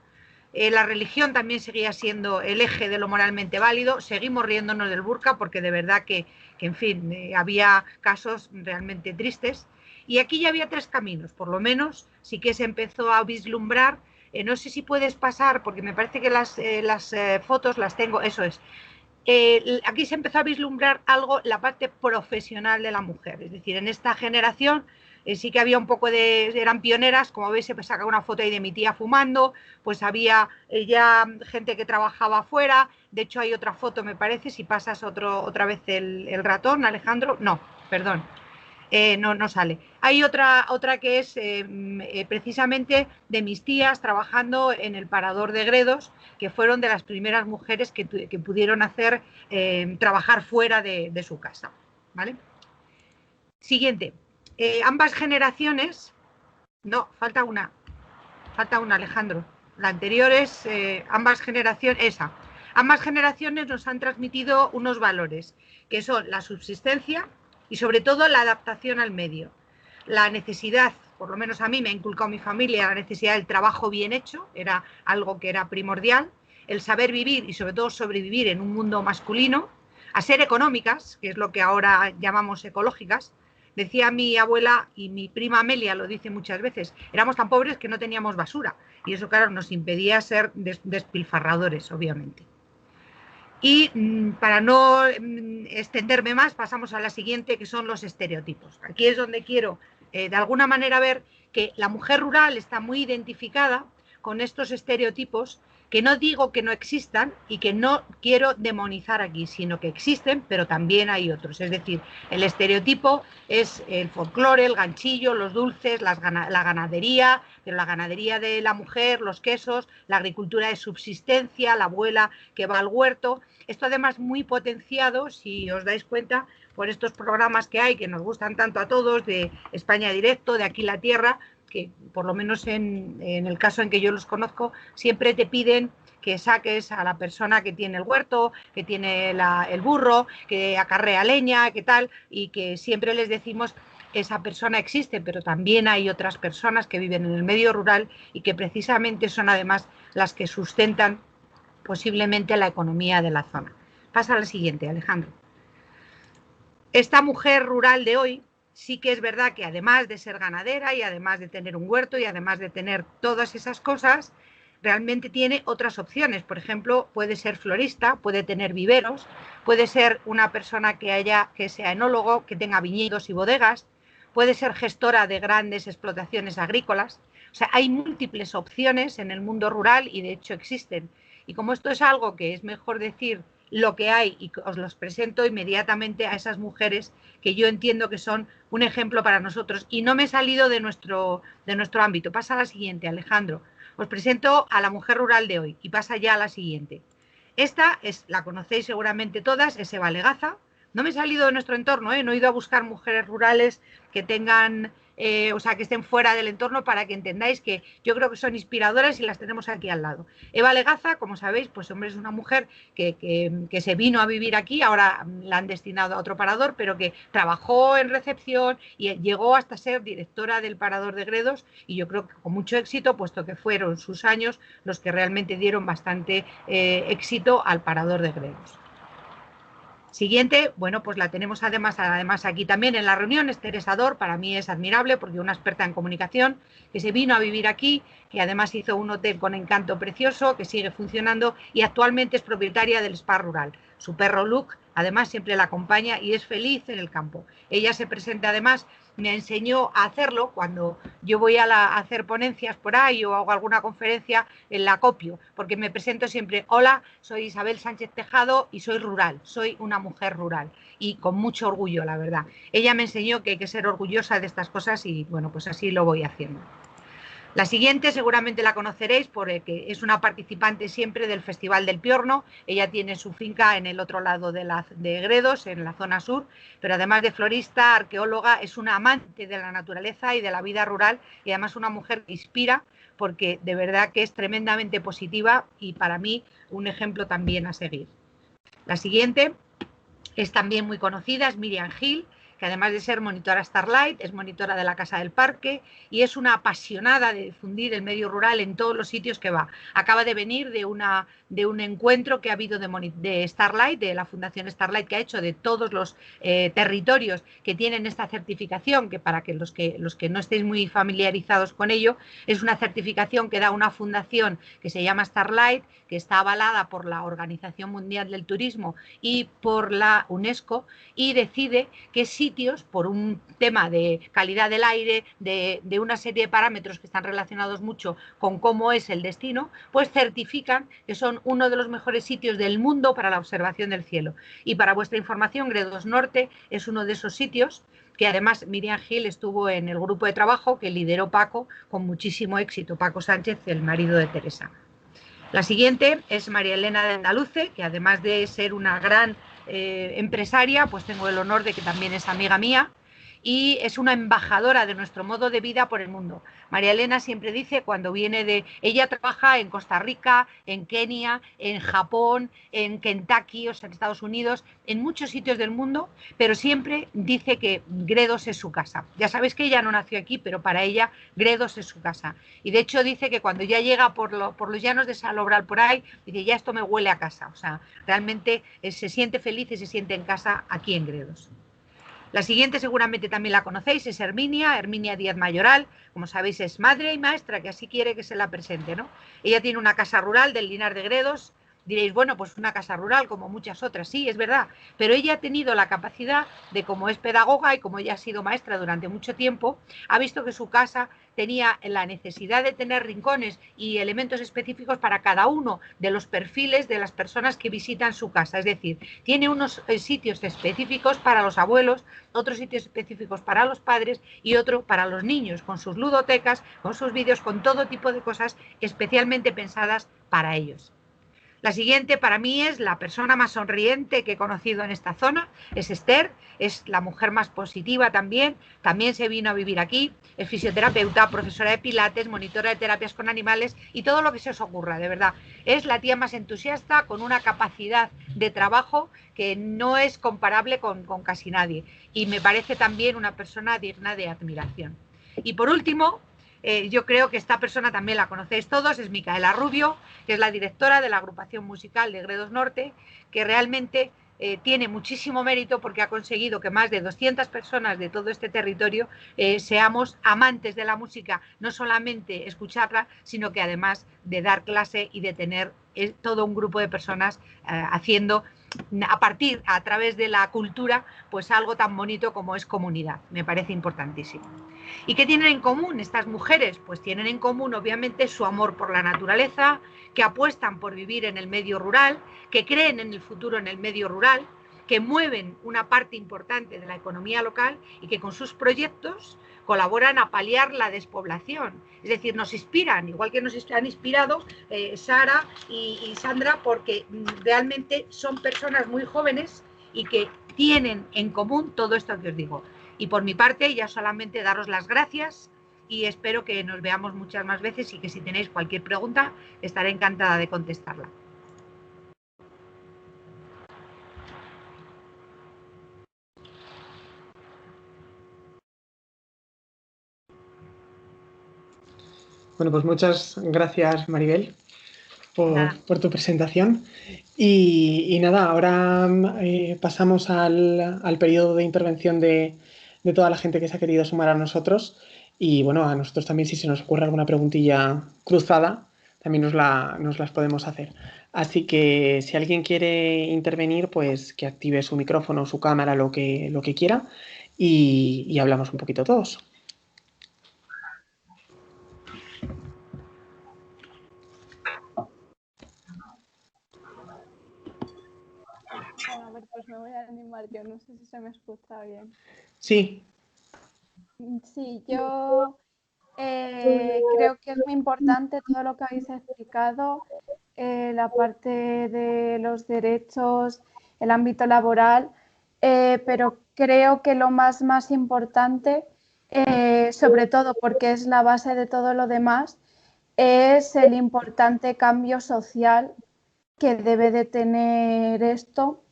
La religión también seguía siendo el eje de lo moralmente válido. Seguimos riéndonos del burka porque de verdad que en fin, había casos realmente tristes. Y aquí ya había tres caminos, por lo menos sí que se empezó a vislumbrar no sé si puedes pasar, porque me parece que las fotos las tengo, eso es. Aquí se empezó a vislumbrar algo, la parte profesional de la mujer, es decir, en esta generación sí que había un poco eran pioneras, como veis se saca una foto ahí de mi tía fumando, pues había ya gente que trabajaba afuera, de hecho hay otra foto me parece, si pasas otra vez el ratón, Alejandro, no, perdón. No sale. Hay otra que es precisamente de mis tías trabajando en el parador de Gredos, que fueron de las primeras mujeres que pudieron hacer trabajar fuera de su casa. ¿Vale? Siguiente. Ambas generaciones. No, falta una, Alejandro. La anterior es ambas generaciones, esa. Ambas generaciones nos han transmitido unos valores, que son la subsistencia y sobre todo la adaptación al medio. La necesidad, por lo menos a mí me ha inculcado mi familia, la necesidad del trabajo bien hecho, era algo que era primordial, el saber vivir y sobre todo sobrevivir en un mundo masculino, a ser económicas, que es lo que ahora llamamos ecológicas. Decía mi abuela y mi prima Amelia, lo dice muchas veces, éramos tan pobres que no teníamos basura y eso, claro, nos impedía ser despilfarradores, obviamente. Y para no extenderme más, pasamos a la siguiente, que son los estereotipos. Aquí es donde quiero, de alguna manera, ver que la mujer rural está muy identificada con estos estereotipos, que no digo que no existan y que no quiero demonizar aquí, sino que existen, pero también hay otros. Es decir, el estereotipo es el folclore, el ganchillo, los dulces, la ganadería, pero la ganadería de la mujer, los quesos, la agricultura de subsistencia, la abuela que va al huerto. Esto además muy potenciado, si os dais cuenta, por estos programas que hay, que nos gustan tanto a todos, de España Directo, de Aquí la Tierra, que por lo menos en el caso en que yo los conozco, siempre te piden que saques a la persona que tiene el huerto, que tiene el burro, que acarrea leña, que tal, y que siempre les decimos esa persona existe, pero también hay otras personas que viven en el medio rural y que precisamente son además las que sustentan posiblemente la economía de la zona. Pasa a la siguiente, Alejandro. Esta mujer rural de hoy sí que es verdad que además de ser ganadera y además de tener un huerto y además de tener todas esas cosas, realmente tiene otras opciones. Por ejemplo, puede ser florista, puede tener viveros, puede ser una persona que sea enólogo, que tenga viñedos y bodegas, puede ser gestora de grandes explotaciones agrícolas. O sea, hay múltiples opciones en el mundo rural y de hecho existen. Y como esto es algo que es mejor decir lo que hay y os los presento inmediatamente a esas mujeres que yo entiendo que son un ejemplo para nosotros. Y no me he salido de nuestro ámbito. Pasa a la siguiente, Alejandro. Os presento a la mujer rural de hoy y pasa ya a la siguiente. Esta la conocéis seguramente todas, es Eva Legaza. No me he salido de nuestro entorno, no he ido a buscar mujeres rurales que tengan, o sea, que estén fuera del entorno para que entendáis que yo creo que son inspiradoras y las tenemos aquí al lado. Eva Legaza, como sabéis, pues hombre, es una mujer que se vino a vivir aquí, ahora la han destinado a otro parador, pero que trabajó en recepción y llegó hasta ser directora del parador de Gredos y yo creo que con mucho éxito, puesto que fueron sus años los que realmente dieron bastante éxito al parador de Gredos. Siguiente, bueno, pues la tenemos además aquí también en la reunión, es Teresa Dor, para mí es admirable porque una experta en comunicación que se vino a vivir aquí, que además hizo un hotel con encanto precioso, que sigue funcionando y actualmente es propietaria del spa rural. Su perro Luke además siempre la acompaña y es feliz en el campo. Ella se presenta además, me enseñó a hacerlo cuando yo voy a hacer ponencias por ahí o hago alguna conferencia, la copio, porque me presento siempre, hola, soy Isabel Sánchez Tejado y soy rural, soy una mujer rural y con mucho orgullo, la verdad. Ella me enseñó que hay que ser orgullosa de estas cosas y bueno, pues así lo voy haciendo. La siguiente seguramente la conoceréis porque es una participante siempre del Festival del Piorno. Ella tiene su finca en el otro lado de Gredos, en la zona sur, pero además de florista, arqueóloga, es una amante de la naturaleza y de la vida rural y además una mujer que inspira porque de verdad que es tremendamente positiva y para mí un ejemplo también a seguir. La siguiente es también muy conocida, es Miriam Gil, que además de ser monitora Starlight, es monitora de la Casa del Parque y es una apasionada de difundir el medio rural en todos los sitios que va. Acaba de venir de un encuentro que ha habido de Starlight, de la Fundación Starlight, que ha hecho de todos los territorios que tienen esta certificación, que para que los que no estéis muy familiarizados con ello, es una certificación que da una fundación que se llama Starlight, que está avalada por la Organización Mundial del Turismo y por la UNESCO, y decide qué sitios, por un tema de calidad del aire, de una serie de parámetros que están relacionados mucho con cómo es el destino, pues certifican que son uno de los mejores sitios del mundo para la observación del cielo. Y para vuestra información, Gredos Norte es uno de esos sitios que además Miriam Gil estuvo en el grupo de trabajo que lideró Paco con muchísimo éxito, Paco Sánchez, el marido de Teresa. La siguiente es María Elena de Andaluce, que además de ser una gran empresaria, pues tengo el honor de que también es amiga mía y es una embajadora de nuestro modo de vida por el mundo. María Elena siempre dice, cuando viene ella trabaja en Costa Rica, en Kenia, en Japón, en Kentucky, o sea, en Estados Unidos, en muchos sitios del mundo, pero siempre dice que Gredos es su casa. Ya sabéis que ella no nació aquí, pero para ella Gredos es su casa. Y de hecho dice que cuando ya llega por los llanos de Salobral por ahí, dice, ya esto me huele a casa. O sea, realmente se siente feliz y se siente en casa aquí en Gredos. La siguiente seguramente también la conocéis, es Herminia Díaz Mayoral, como sabéis es madre y maestra, que así quiere que se la presente, ¿no? Ella tiene una casa rural del Linar de Gredos. Diréis, bueno, pues una casa rural como muchas otras, sí, es verdad, pero ella ha tenido la capacidad de, como es pedagoga y como ella ha sido maestra durante mucho tiempo, ha visto que su casa tenía la necesidad de tener rincones y elementos específicos para cada uno de los perfiles de las personas que visitan su casa, es decir, tiene unos sitios específicos para los abuelos, otros sitios específicos para los padres y otro para los niños, con sus ludotecas, con sus vídeos, con todo tipo de cosas especialmente pensadas para ellos. La siguiente para mí es la persona más sonriente que he conocido en esta zona, es Esther, es la mujer más positiva también se vino a vivir aquí, es fisioterapeuta, profesora de pilates, monitora de terapias con animales y todo lo que se os ocurra, de verdad. Es la tía más entusiasta con una capacidad de trabajo que no es comparable con casi nadie y me parece también una persona digna de admiración. Y por último, yo creo que esta persona también la conocéis todos, es Micaela Rubio, que es la directora de la agrupación musical de Gredos Norte, que realmente tiene muchísimo mérito porque ha conseguido que más de 200 personas de todo este territorio seamos amantes de la música, no solamente escucharla, sino que además de dar clase y de tener todo un grupo de personas haciendo a través de la cultura, pues algo tan bonito como es comunidad. Me parece importantísimo. ¿Y qué tienen en común estas mujeres? Pues tienen en común obviamente su amor por la naturaleza, que apuestan por vivir en el medio rural, que creen en el futuro en el medio rural, que mueven una parte importante de la economía local y que con sus proyectos colaboran a paliar la despoblación. Es decir, nos inspiran, igual que nos han inspirado Sara y Sandra, porque realmente son personas muy jóvenes y que tienen en común todo esto que os digo. Y por mi parte, ya solamente daros las gracias y espero que nos veamos muchas más veces y que si tenéis cualquier pregunta, estaré encantada de contestarla. Bueno, pues muchas gracias, Maribel, por tu presentación. Y nada, ahora pasamos al periodo de intervención de toda la gente que se ha querido sumar a nosotros. Y bueno, a nosotros también, si se nos ocurre alguna preguntilla cruzada, también nos las podemos hacer. Así que si alguien quiere intervenir, pues que active su micrófono, su cámara, lo que quiera, y hablamos un poquito todos. Bueno, a ver, pues me voy a animar yo, no sé si se me escucha bien. Sí. Sí, yo creo que es muy importante todo lo que habéis explicado, la parte de los derechos, el ámbito laboral, pero creo que lo más importante, sobre todo porque es la base de todo lo demás, es el importante cambio social que debe de tener esto.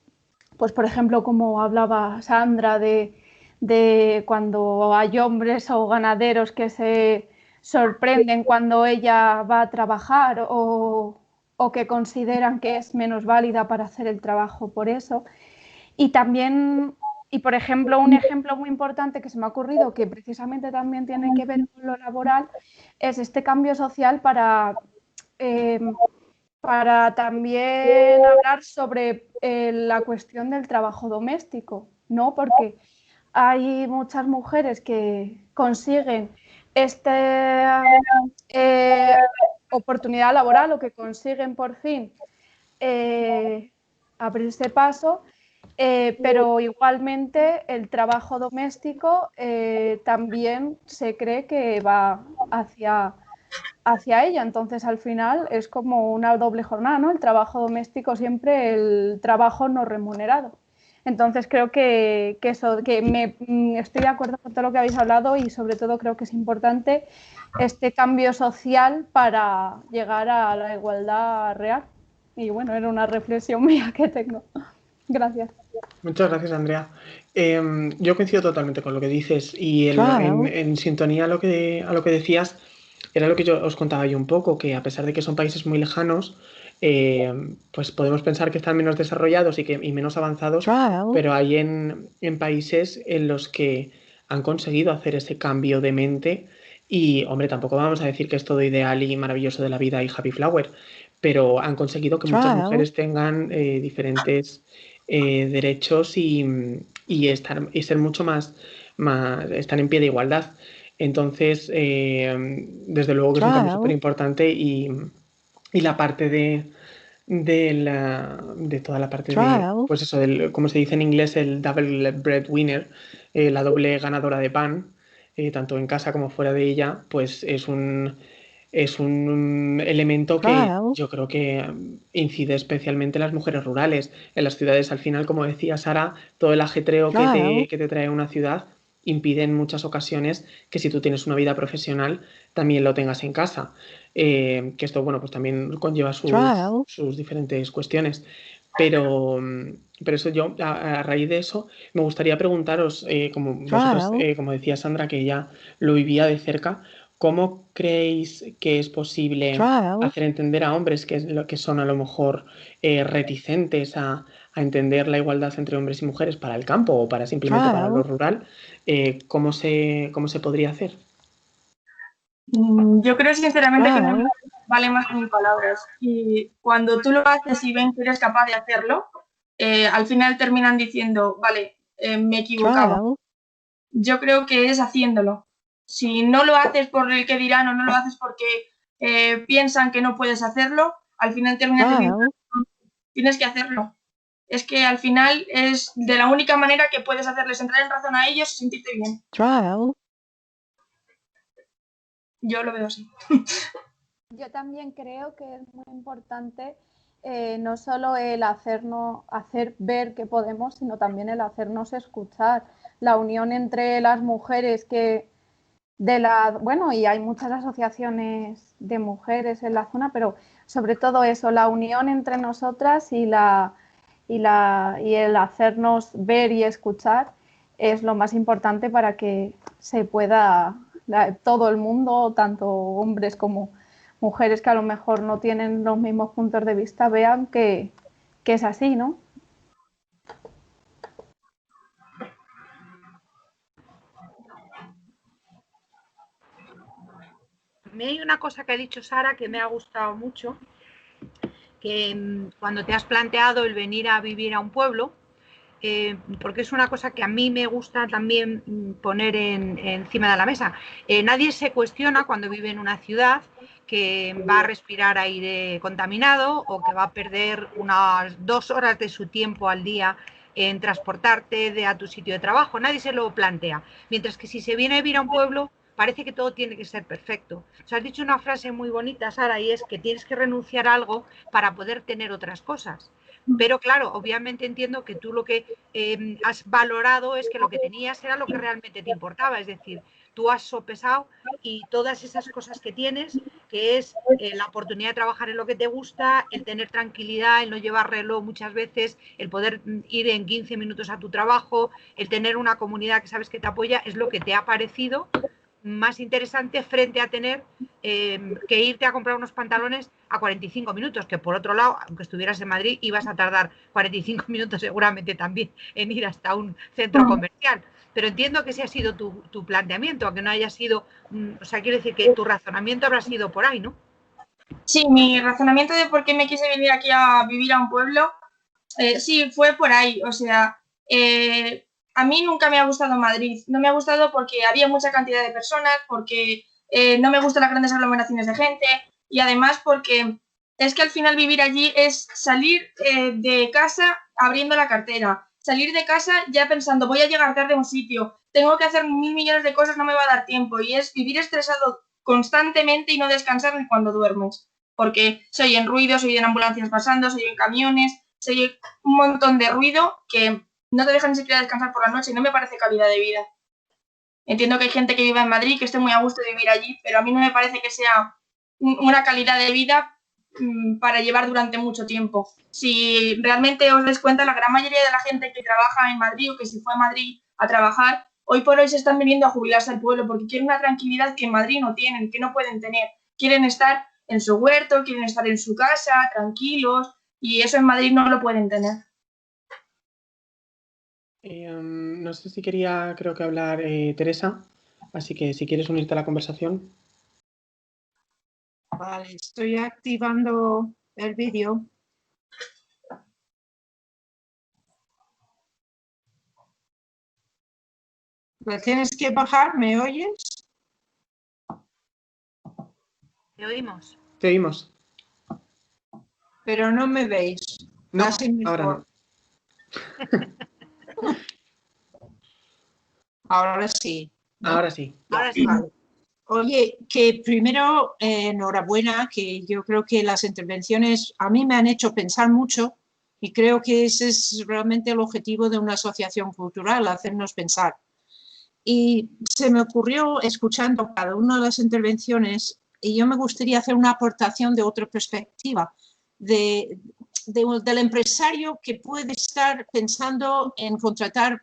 Pues, por ejemplo, como hablaba Sandra, de de cuando hay hombres o ganaderos que se sorprenden cuando ella va a trabajar o que consideran que es menos válida para hacer el trabajo por eso. Y también, y por ejemplo, un ejemplo muy importante que se me ha ocurrido, que precisamente también tiene que ver con lo laboral, es este cambio social para también hablar sobre la cuestión del trabajo doméstico, ¿no? Porque hay muchas mujeres que consiguen esta oportunidad laboral o que consiguen por fin abrirse paso, pero igualmente el trabajo doméstico también se cree que va hacia ella. Entonces, al final es como una doble jornada, ¿no? El trabajo doméstico siempre el trabajo no remunerado. Entonces, creo que estoy de acuerdo con todo lo que habéis hablado y sobre todo creo que es importante este cambio social para llegar a la igualdad real. Y bueno, era una reflexión mía que tengo. Gracias. Muchas gracias, Andrea. Yo coincido totalmente con lo que dices y Claro. en sintonía a lo que decías, era lo que yo os contaba yo un poco, que a pesar de que son países muy lejanos, pues podemos pensar que están menos desarrollados y menos avanzados, Claro. pero hay en países en los que han conseguido hacer ese cambio de mente y, hombre, tampoco vamos a decir que es todo ideal y maravilloso de la vida y happy flower, pero han conseguido que muchas Claro. mujeres tengan diferentes derechos y ser mucho estar en pie de igualdad. Entonces, desde luego que es un cambio Claro. súper importante y la parte de toda la parte de, Claro. pues eso, como se dice en inglés, el double breadwinner, la doble ganadora de pan, tanto en casa como fuera de ella, pues es un elemento que Claro. yo creo que incide especialmente en las mujeres rurales. En las ciudades, al final, como decía Sara, todo el ajetreo Claro. que te trae una ciudad impide en muchas ocasiones que si tú tienes una vida profesional, también lo tengas en casa. Que esto, bueno, pues también conlleva Claro. sus diferentes cuestiones. Pero, pero eso yo, a raíz de eso, me gustaría preguntaros, como vosotros, Claro. como decía Sandra, que ella lo vivía de cerca, ¿cómo creéis que es posible Claro. hacer entender a hombres que son a lo mejor reticentes a entender la igualdad entre hombres y mujeres para el campo o para simplemente para lo Claro. rural? ¿Cómo se podría hacer? Yo creo sinceramente que no Claro. vale más que mil palabras. Y cuando tú lo haces y ven que eres capaz de hacerlo, al final terminan diciendo, vale, me he equivocado. Claro. Yo creo que es haciéndolo. Si no lo haces por el que dirán o no lo haces porque piensan que no puedes hacerlo, al final terminas diciendo, Claro. tienes que hacerlo. Es que al final es de la única manera que puedes hacerles entrar en razón a ellos y sentirte bien. Claro. Yo lo veo así. Yo también creo que es muy importante no solo el hacer ver que podemos, sino también el hacernos escuchar. La unión entre las mujeres bueno, y hay muchas asociaciones de mujeres en la zona, pero sobre todo eso, la unión entre nosotras y el hacernos ver y escuchar es lo más importante para que se pueda, todo el mundo, tanto hombres como mujeres que a lo mejor no tienen los mismos puntos de vista, vean que es así, ¿no? A mí hay una cosa que ha dicho Sara que me ha gustado mucho, que cuando te has planteado el venir a vivir a un pueblo, porque es una cosa que a mí me gusta también poner encima de la mesa. Nadie se cuestiona cuando vive en una ciudad que va a respirar aire contaminado o que va a perder unas 2 horas de su tiempo al día en transportarte a tu sitio de trabajo. Nadie se lo plantea. Mientras que si se viene a vivir a un pueblo, parece que todo tiene que ser perfecto. O sea, has dicho una frase muy bonita, Sara, y es que tienes que renunciar a algo para poder tener otras cosas. Pero claro, obviamente entiendo que tú lo que has valorado es que lo que tenías era lo que realmente te importaba, es decir, tú has sopesado y todas esas cosas que tienes, que es la oportunidad de trabajar en lo que te gusta, el tener tranquilidad, el no llevar reloj muchas veces, el poder ir en 15 minutos a tu trabajo, el tener una comunidad que sabes que te apoya, es lo que te ha parecido más interesante frente a tener que irte a comprar unos pantalones a 45 minutos, que por otro lado, aunque estuvieras en Madrid, ibas a tardar 45 minutos seguramente también en ir hasta un centro comercial. Pero entiendo que ese ha sido tu planteamiento, aunque no haya sido, o sea, quiero decir que tu razonamiento habrá sido por ahí, ¿no? Sí, mi razonamiento de por qué me quise venir aquí a vivir a un pueblo, sí, fue por ahí. O sea, a mí nunca me ha gustado Madrid. No me ha gustado porque había mucha cantidad de personas, porque no me gustan las grandes aglomeraciones de gente y además porque es que al final vivir allí es salir de casa abriendo la cartera, salir de casa ya pensando voy a llegar tarde a un sitio, tengo que hacer 1000 millones de cosas, no me va a dar tiempo y es vivir estresado constantemente y no descansar ni cuando duermes, porque se oyen ruidos, se oyen ambulancias pasando, se oyen camiones, se oye un montón de ruido que no te dejan ni siquiera descansar por la noche y no me parece calidad de vida. Entiendo que hay gente que viva en Madrid, que esté muy a gusto de vivir allí, pero a mí no me parece que sea una calidad de vida para llevar durante mucho tiempo. Si realmente os dais cuenta, la gran mayoría de la gente que trabaja en Madrid o que se fue a Madrid a trabajar, hoy por hoy se están viniendo a jubilarse al pueblo porque quieren una tranquilidad que en Madrid no tienen, que no pueden tener. Quieren estar en su huerto, quieren estar en su casa, tranquilos, y eso en Madrid no lo pueden tener. No sé si quería, creo que hablar Teresa, así que si quieres unirte a la conversación. Vale, estoy activando el vídeo. ¿Lo tienes que bajar? ¿Me oyes? Te oímos. Te oímos. Pero no me veis. No, Casi mejor. ahora no. Ahora sí, ¿no? Ahora sí. Ahora sí. Vale. Oye, que primero, enhorabuena, que yo creo que las intervenciones a mí me han hecho pensar mucho y creo que ese es realmente el objetivo de una asociación cultural, hacernos pensar. Y se me ocurrió, escuchando cada una de las intervenciones, y yo me gustaría hacer una aportación de otra perspectiva, del empresario que puede estar pensando en contratar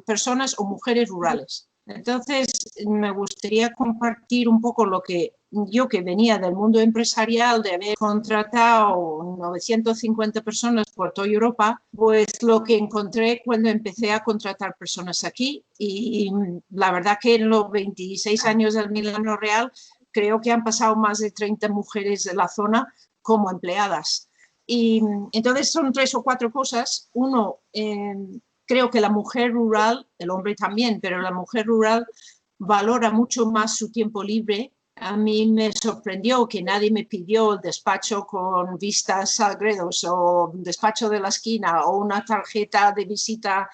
personas o mujeres rurales. Entonces, me gustaría compartir un poco lo que yo, que venía del mundo empresarial, de haber contratado 950 personas por toda Europa, pues lo que encontré cuando empecé a contratar personas aquí. Y la verdad que en los 26 años del Milano Real, creo que han pasado más de 30 mujeres de la zona como empleadas. Y entonces son 3 o 4 cosas. Uno, creo que la mujer rural, el hombre también, pero la mujer rural valora mucho más su tiempo libre. A mí me sorprendió que nadie me pidió el despacho con vistas a Gredos o un despacho de la esquina o una tarjeta de visita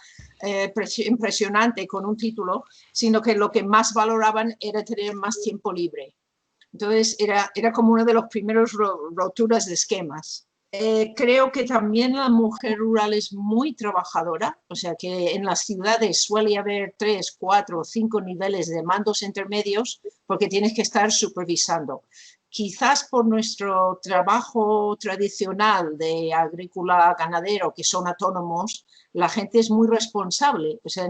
impresionante con un título, sino que lo que más valoraban era tener más tiempo libre. Entonces era como una de las primeras roturas de esquemas. Creo que también la mujer rural es muy trabajadora, o sea que en las ciudades suele haber 3, 4 o 5 niveles de mandos intermedios porque tienes que estar supervisando. Quizás por nuestro trabajo tradicional de agrícola ganadero, que son autónomos, la gente es muy responsable. O sea,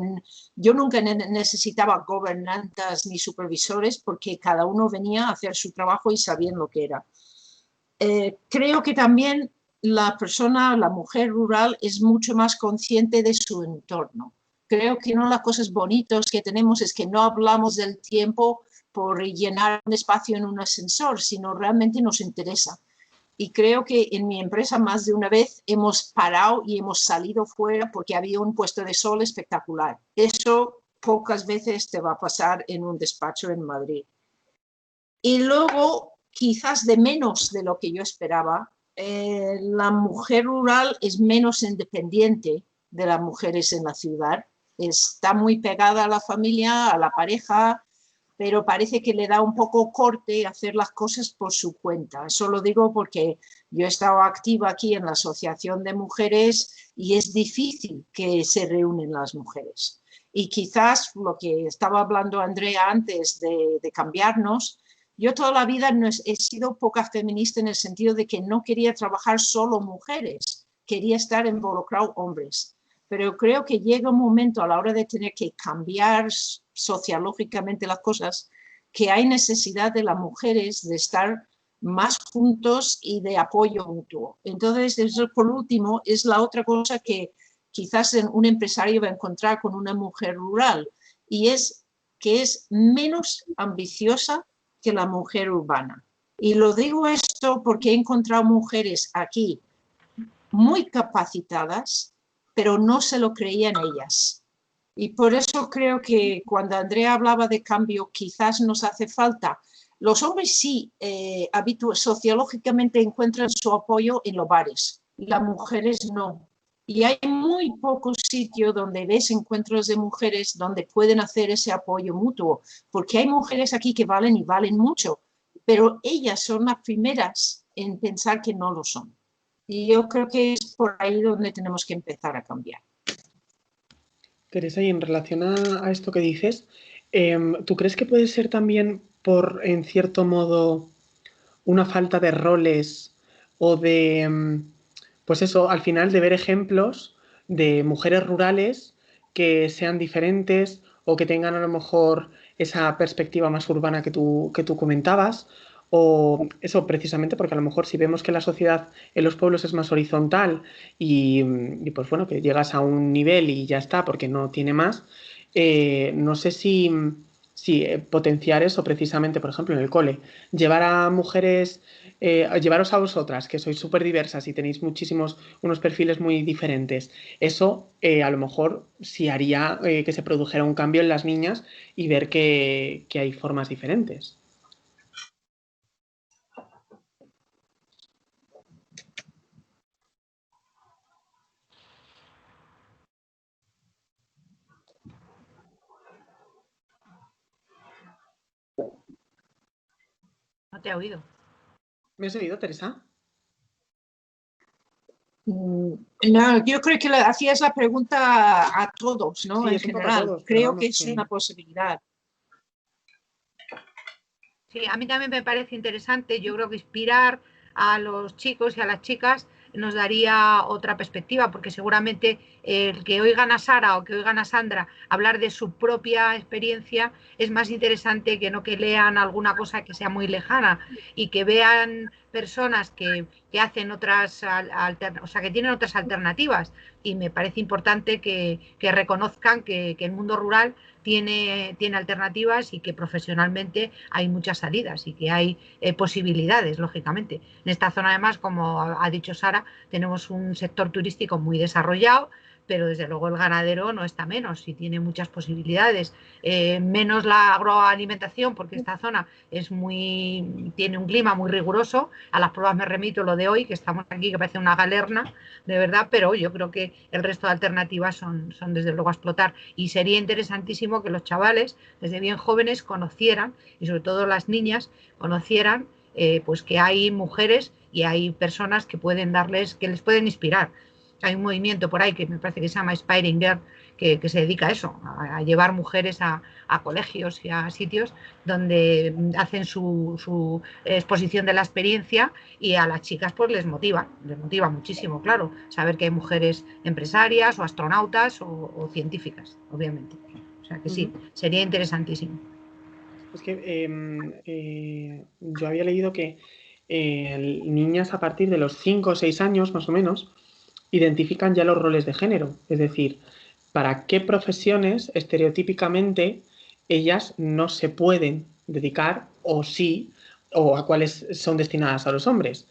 yo nunca necesitaba gobernantas ni supervisores porque cada uno venía a hacer su trabajo y sabían lo que era. Creo que también la persona, la mujer rural, es mucho más consciente de su entorno. Creo que una de las cosas bonitas que tenemos es que no hablamos del tiempo por llenar un espacio en un ascensor, sino realmente nos interesa. Y creo que en mi empresa más de una vez hemos parado y hemos salido fuera porque había un puesto de sol espectacular. Eso pocas veces te va a pasar en un despacho en Madrid. Y luego, quizás de menos de lo que yo esperaba, la mujer rural es menos independiente de las mujeres en la ciudad. Está muy pegada a la familia, a la pareja, pero parece que le da un poco corte hacer las cosas por su cuenta. Eso lo digo porque yo he estado activa aquí en la Asociación de Mujeres y es difícil que se reúnen las mujeres. Y quizás lo que estaba hablando Andrea antes de cambiarnos, yo toda la vida no he sido poca feminista en el sentido de que no quería trabajar solo mujeres, quería estar involucrado hombres. Pero creo que llega un momento a la hora de tener que cambiar sociológicamente las cosas, que hay necesidad de las mujeres de estar más juntos y de apoyo mutuo. Entonces, eso por último es la otra cosa que quizás un empresario va a encontrar con una mujer rural, y es que es menos ambiciosa que la mujer urbana. Y lo digo esto porque he encontrado mujeres aquí muy capacitadas, pero no se lo creían ellas. Y por eso creo que cuando Andrea hablaba de cambio, quizás nos hace falta. Los hombres sí, sociológicamente encuentran su apoyo en los bares, las mujeres no. Y hay muy pocos sitios donde ves encuentros de mujeres donde pueden hacer ese apoyo mutuo, porque hay mujeres aquí que valen y valen mucho, pero ellas son las primeras en pensar que no lo son. Y yo creo que es por ahí donde tenemos que empezar a cambiar. Teresa, y en relación a esto que dices, ¿tú crees que puede ser también por, en cierto modo, una falta de roles o de, pues eso, al final de ver ejemplos de mujeres rurales que sean diferentes o que tengan a lo mejor esa perspectiva más urbana que tú comentabas? O eso precisamente porque a lo mejor si vemos que la sociedad en los pueblos es más horizontal y pues bueno, que llegas a un nivel y ya está porque no tiene más, no sé si potenciar eso precisamente, por ejemplo, en el cole, llevar a mujeres, llevaros a vosotras, que sois súper diversas y tenéis unos perfiles muy diferentes. Eso a lo mejor sí haría que se produjera un cambio en las niñas y ver que hay formas diferentes. No te he oído. ¿Me has oído, Teresa? No, yo creo que hacías la pregunta a todos, ¿no? Sí, En es un poco a general. todos, pero Creo vamos que es una posibilidad. Sí, a mí también me parece interesante. Yo creo que inspirar a los chicos y a las chicas nos daría otra perspectiva, porque seguramente el que oigan a Sara o que oigan a Sandra hablar de su propia experiencia es más interesante que no que lean alguna cosa que sea muy lejana y que vean personas que hacen otras, o sea, que tienen otras alternativas. Y me parece importante que reconozcan que el mundo rural tiene alternativas y que profesionalmente hay muchas salidas y que hay posibilidades, lógicamente. En esta zona, además, como ha dicho Sara, tenemos un sector turístico muy desarrollado, pero desde luego el ganadero no está menos y tiene muchas posibilidades. Menos la agroalimentación, porque esta zona tiene un clima muy riguroso. A las pruebas me remito lo de hoy, que estamos aquí, que parece una galerna, de verdad, pero yo creo que el resto de alternativas son desde luego a explotar. Y sería interesantísimo que los chavales, desde bien jóvenes, conocieran, y sobre todo las niñas, conocieran pues que hay mujeres y hay personas que pueden que les pueden inspirar. Hay un movimiento por ahí que me parece que se llama Inspiring Girl, que se dedica a eso, a llevar mujeres a colegios y a sitios donde hacen su exposición de la experiencia, y a las chicas pues les motiva muchísimo, claro, saber que hay mujeres empresarias o astronautas o científicas, obviamente. O sea que sí, sería interesantísimo. Es que yo había leído que niñas a partir de los 5 o 6 años, más o menos, identifican ya los roles de género. Es decir, para qué profesiones estereotípicamente ellas no se pueden dedicar o sí, o a cuáles son destinadas a los hombres.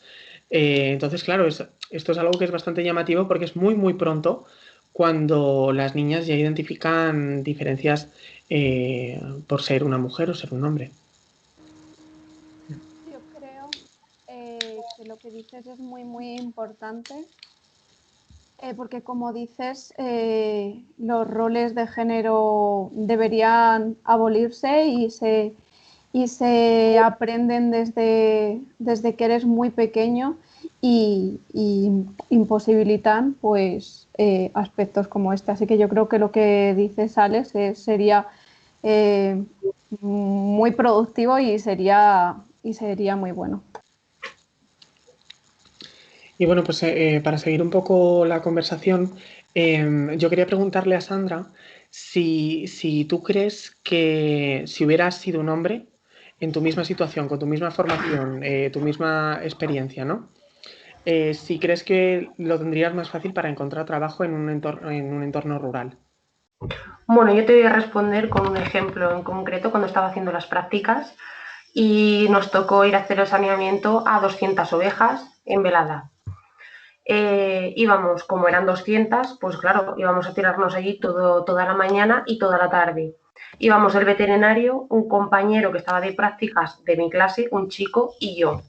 Entonces, claro, esto es algo que es bastante llamativo porque es muy, muy pronto cuando las niñas ya identifican diferencias por ser una mujer o ser un hombre. Yo creo que lo que dices es muy, muy importante Porque como dices, los roles de género deberían abolirse y se aprenden desde que eres muy pequeño y imposibilitan pues, aspectos como este. Así que yo creo que lo que dices, Alex, sería muy productivo y sería muy bueno. Y bueno, pues para seguir un poco la conversación, yo quería preguntarle a Sandra si tú crees que si hubieras sido un hombre en tu misma situación, con tu misma formación, tu misma experiencia, ¿no? Si crees que lo tendrías más fácil para encontrar trabajo en un entorno rural. Bueno, yo te voy a responder con un ejemplo en concreto cuando estaba haciendo las prácticas y nos tocó ir a hacer el saneamiento a 200 ovejas en velada. Íbamos, como eran 200, pues claro, íbamos a tirarnos allí toda la mañana y toda la tarde. Íbamos el veterinario, un compañero que estaba de prácticas de mi clase, un chico y yo.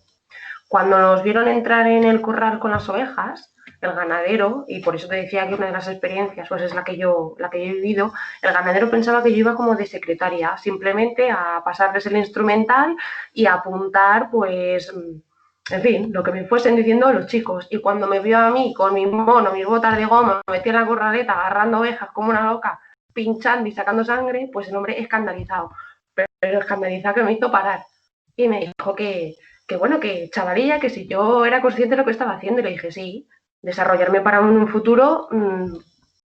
Cuando nos vieron entrar en el corral con las ovejas, el ganadero, y por eso te decía que una de las experiencias pues es la que yo he vivido, el ganadero pensaba que yo iba como de secretaria, simplemente a pasarles el instrumental y a apuntar, pues, en fin, lo que me fuesen diciendo los chicos. Y cuando me vio a mí con mi mono, mis botas de goma, me metí en la corraleta agarrando ovejas como una loca, pinchando y sacando sangre, pues el hombre escandalizado, pero escandalizado que me hizo parar. Y me dijo que bueno, que chavalilla, que si yo era consciente de lo que estaba haciendo, y le dije, sí, desarrollarme para un futuro,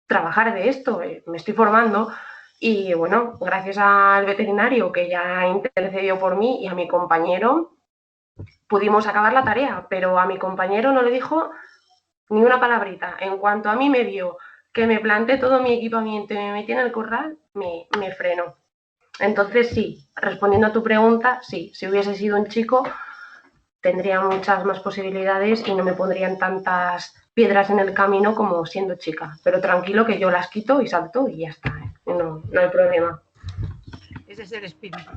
trabajar de esto, me estoy formando. Y bueno, gracias al veterinario que ya intercedió por mí y a mi compañero, pudimos acabar la tarea, pero a mi compañero no le dijo ni una palabrita. En cuanto a mí me vio que me planté todo mi equipamiento y me metí en el corral, me frenó. Entonces sí, respondiendo a tu pregunta, sí, si hubiese sido un chico, tendría muchas más posibilidades y no me pondrían tantas piedras en el camino como siendo chica. Pero tranquilo que yo las quito y salto y ya está. No hay problema. Ese es el espíritu.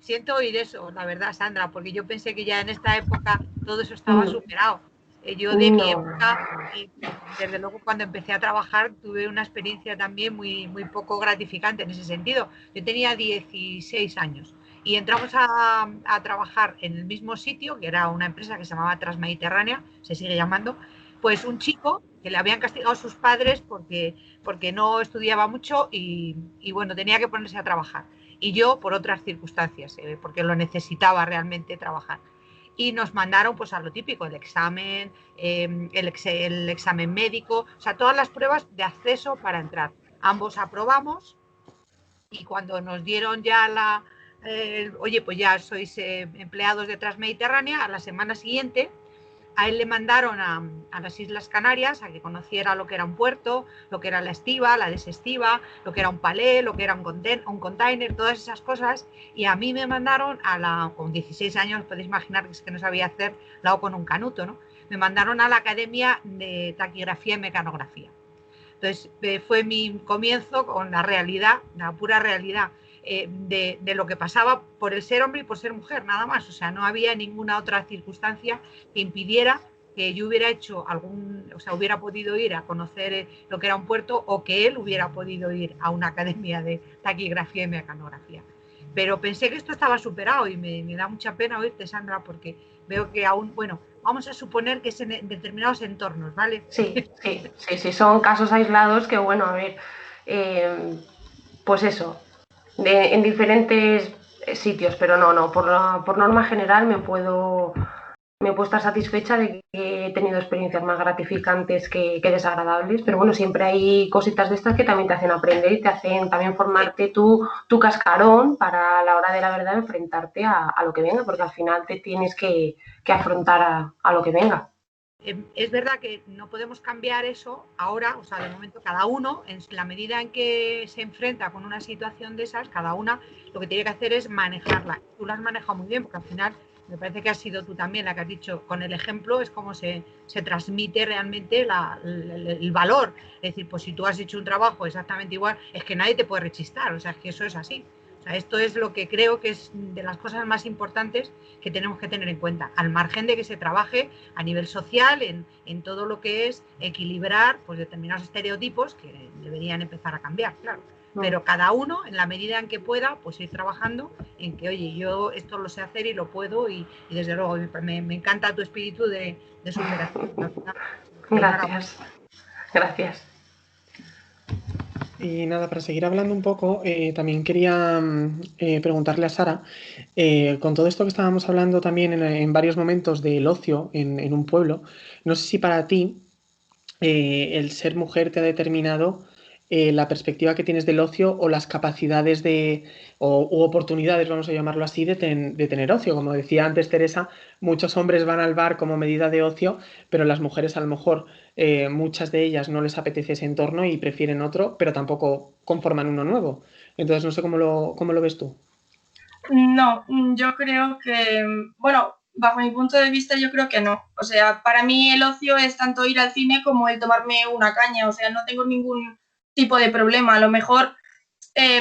Siento oír eso, la verdad, Sandra, porque yo pensé que ya en esta época todo eso estaba superado. Yo de mi época, desde luego cuando empecé a trabajar, tuve una experiencia también muy poco gratificante en ese sentido. Yo tenía 16 años y entramos a trabajar en el mismo sitio, que era una empresa que se llamaba Transmediterránea, se sigue llamando, pues un chico que le habían castigado a sus padres porque no estudiaba mucho y bueno, tenía que ponerse a trabajar. Y yo por otras circunstancias, porque lo necesitaba realmente trabajar. Y nos mandaron pues a lo típico, el examen, el examen médico, o sea, todas las pruebas de acceso para entrar. Ambos aprobamos y cuando nos dieron ya oye, pues ya sois empleados de Transmediterránea, a la semana siguiente a él le mandaron a las Islas Canarias a que conociera lo que era un puerto, lo que era la estiva, la desestiva, lo que era un palé, lo que era un container, todas esas cosas. Y a mí me mandaron con 16 años, podéis imaginar que no sabía hacer la O con un canuto, ¿no? Me mandaron a la Academia de Taquigrafía y Mecanografía. Entonces fue mi comienzo con la realidad, la pura realidad de lo que pasaba por el ser hombre y por ser mujer, nada más. O sea, no había ninguna otra circunstancia que impidiera que yo hubiera hecho hubiera podido ir a conocer lo que era un puerto o que él hubiera podido ir a una academia de taquigrafía y mecanografía. Pero pensé que esto estaba superado y me da mucha pena oírte, Sandra, porque veo que aún, bueno, vamos a suponer que es en determinados entornos, ¿vale? Sí, son casos aislados que, bueno, a ver, pues eso, en diferentes sitios, pero no, por norma general me puedo estar satisfecha de que he tenido experiencias más gratificantes que desagradables, pero bueno, siempre hay cositas de estas que también te hacen aprender y te hacen también formarte tu cascarón para a la hora de la verdad enfrentarte a lo que venga, porque al final te tienes que afrontar a lo que venga. Es verdad que no podemos cambiar eso ahora, o sea, de momento cada uno, en la medida en que se enfrenta con una situación de esas, cada una lo que tiene que hacer es manejarla. Tú la has manejado muy bien, porque al final me parece que has sido tú también la que has dicho, con el ejemplo es como se transmite realmente el valor. Es decir, pues si tú has hecho un trabajo exactamente igual, es que nadie te puede rechistar, o sea, es que eso es así. O sea, esto es lo que creo que es de las cosas más importantes que tenemos que tener en cuenta, al margen de que se trabaje a nivel social en todo lo que es equilibrar pues, determinados estereotipos que deberían empezar a cambiar, claro. Pero cada uno, en la medida en que pueda, pues ir trabajando en que, oye, yo esto lo sé hacer y lo puedo y desde luego me encanta tu espíritu de superación. Gracias. Gracias. Y nada, para seguir hablando un poco, también quería preguntarle a Sara, con todo esto que estábamos hablando también en varios momentos del ocio en un pueblo, no sé si para ti el ser mujer te ha determinado la perspectiva que tienes del ocio o las capacidades u oportunidades, vamos a llamarlo así, de tener ocio. Como decía antes Teresa, muchos hombres van al bar como medida de ocio, pero las mujeres a lo mejor muchas de ellas no les apetece ese entorno y prefieren otro, pero tampoco conforman uno nuevo. Entonces no sé cómo lo ves tú. No, yo creo que, bueno, bajo mi punto de vista yo creo que no. O sea, para mí el ocio es tanto ir al cine como el tomarme una caña. O sea, no tengo ningún tipo de problema. A lo mejor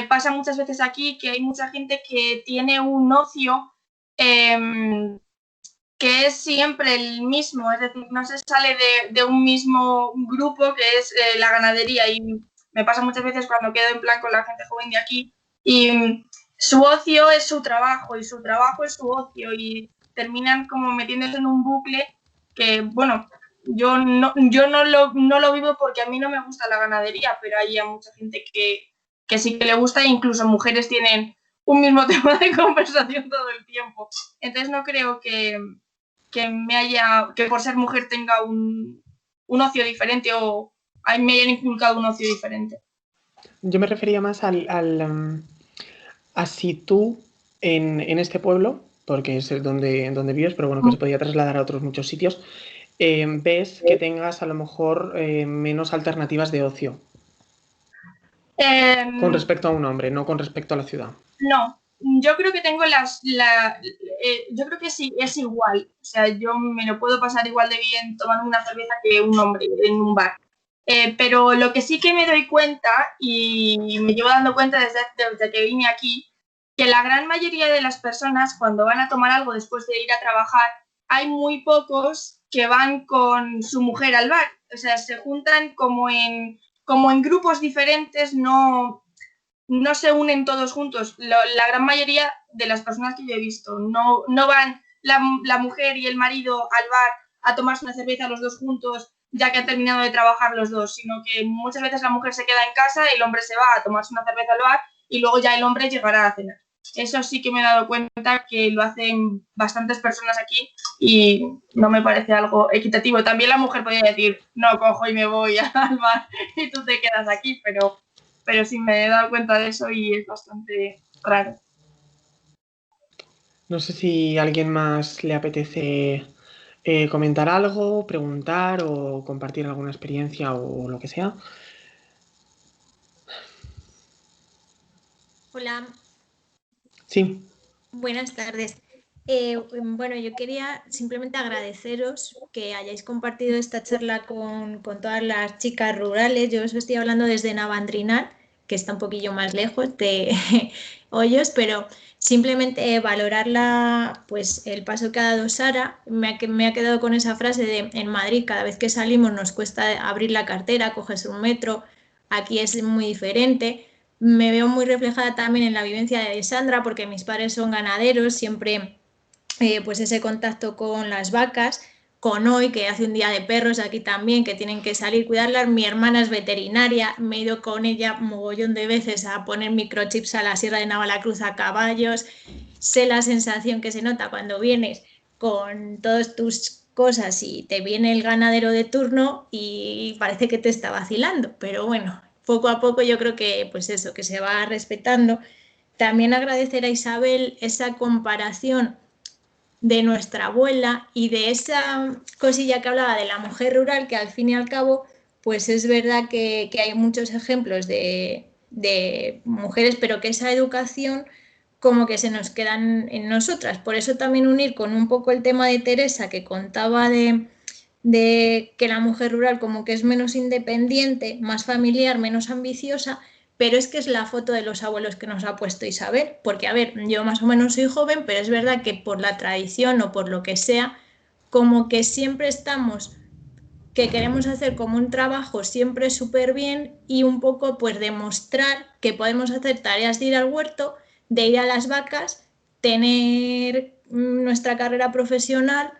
pasa muchas veces aquí que hay mucha gente que tiene un ocio que es siempre el mismo, es decir, no se sale de un mismo grupo que es la ganadería, y me pasa muchas veces cuando quedo en plan con la gente joven de aquí y su ocio es su trabajo y su trabajo es su ocio y terminan como metiéndose en un bucle que, bueno, yo no lo vivo porque a mí no me gusta la ganadería, pero hay a mucha gente que sí que le gusta e incluso mujeres tienen un mismo tema de conversación todo el tiempo. Entonces no creo que por ser mujer tenga un ocio diferente o me hayan inculcado un ocio diferente. Yo me refería más a si tú en este pueblo, porque es donde vives, pero bueno, que se podía trasladar a otros muchos sitios, ves que tengas a lo mejor menos alternativas de ocio con respecto a un hombre, no con respecto a la ciudad. No, yo creo que tengo yo creo que sí, es igual. O sea, yo me lo puedo pasar igual de bien tomando una cerveza que un hombre en un bar. Pero lo que sí que me doy cuenta, y me llevo dando cuenta desde que vine aquí, que la gran mayoría de las personas cuando van a tomar algo después de ir a trabajar, hay muy pocos que van con su mujer al bar. O sea, se juntan como en grupos diferentes, no se unen todos juntos. La gran mayoría de las personas que yo he visto no van la mujer y el marido al bar a tomarse una cerveza los dos juntos ya que han terminado de trabajar los dos, sino que muchas veces la mujer se queda en casa, el hombre se va a tomarse una cerveza al bar y luego ya el hombre llegará a cenar. Eso sí que me he dado cuenta que lo hacen bastantes personas aquí y no me parece algo equitativo. También la mujer podría decir, no, cojo y me voy al bar y tú te quedas aquí, pero sí me he dado cuenta de eso y es bastante raro. No sé si a alguien más le apetece comentar algo, preguntar o compartir alguna experiencia o lo que sea. Hola. Sí. Buenas tardes. Bueno, yo quería simplemente agradeceros que hayáis compartido esta charla con todas las chicas rurales. Yo os estoy hablando desde Navandrinal, que está un poquillo más lejos de Hoyos, pero simplemente valorarla, pues el paso que ha dado Sara. Me ha quedado con esa frase de en Madrid cada vez que salimos nos cuesta abrir la cartera, coges un metro, aquí es muy diferente. Me veo muy reflejada también en la vivencia de Sandra porque mis padres son ganaderos, siempre pues ese contacto con las vacas, con Hoy, que hace un día de perros aquí también, que tienen que salir, cuidarlas. Mi hermana es veterinaria, me he ido con ella mogollón de veces a poner microchips a la Sierra de Navalacruz a caballos. Sé la sensación que se nota cuando vienes con todas tus cosas y te viene el ganadero de turno y parece que te está vacilando, pero bueno, poco a poco yo creo que pues eso, que se va respetando. También agradecer a Isabel esa comparación de nuestra abuela y de esa cosilla que hablaba de la mujer rural, que al fin y al cabo pues es verdad que hay muchos ejemplos de mujeres, pero que esa educación como que se nos quedan en nosotras. Por eso también unir con un poco el tema de Teresa, que contaba de que la mujer rural como que es menos independiente, más familiar, menos ambiciosa, pero es que es la foto de los abuelos que nos ha puesto Isabel, porque a ver, yo más o menos soy joven, pero es verdad que por la tradición o por lo que sea, como que siempre estamos, que queremos hacer como un trabajo siempre súper bien y un poco pues demostrar que podemos hacer tareas de ir al huerto, de ir a las vacas, tener nuestra carrera profesional,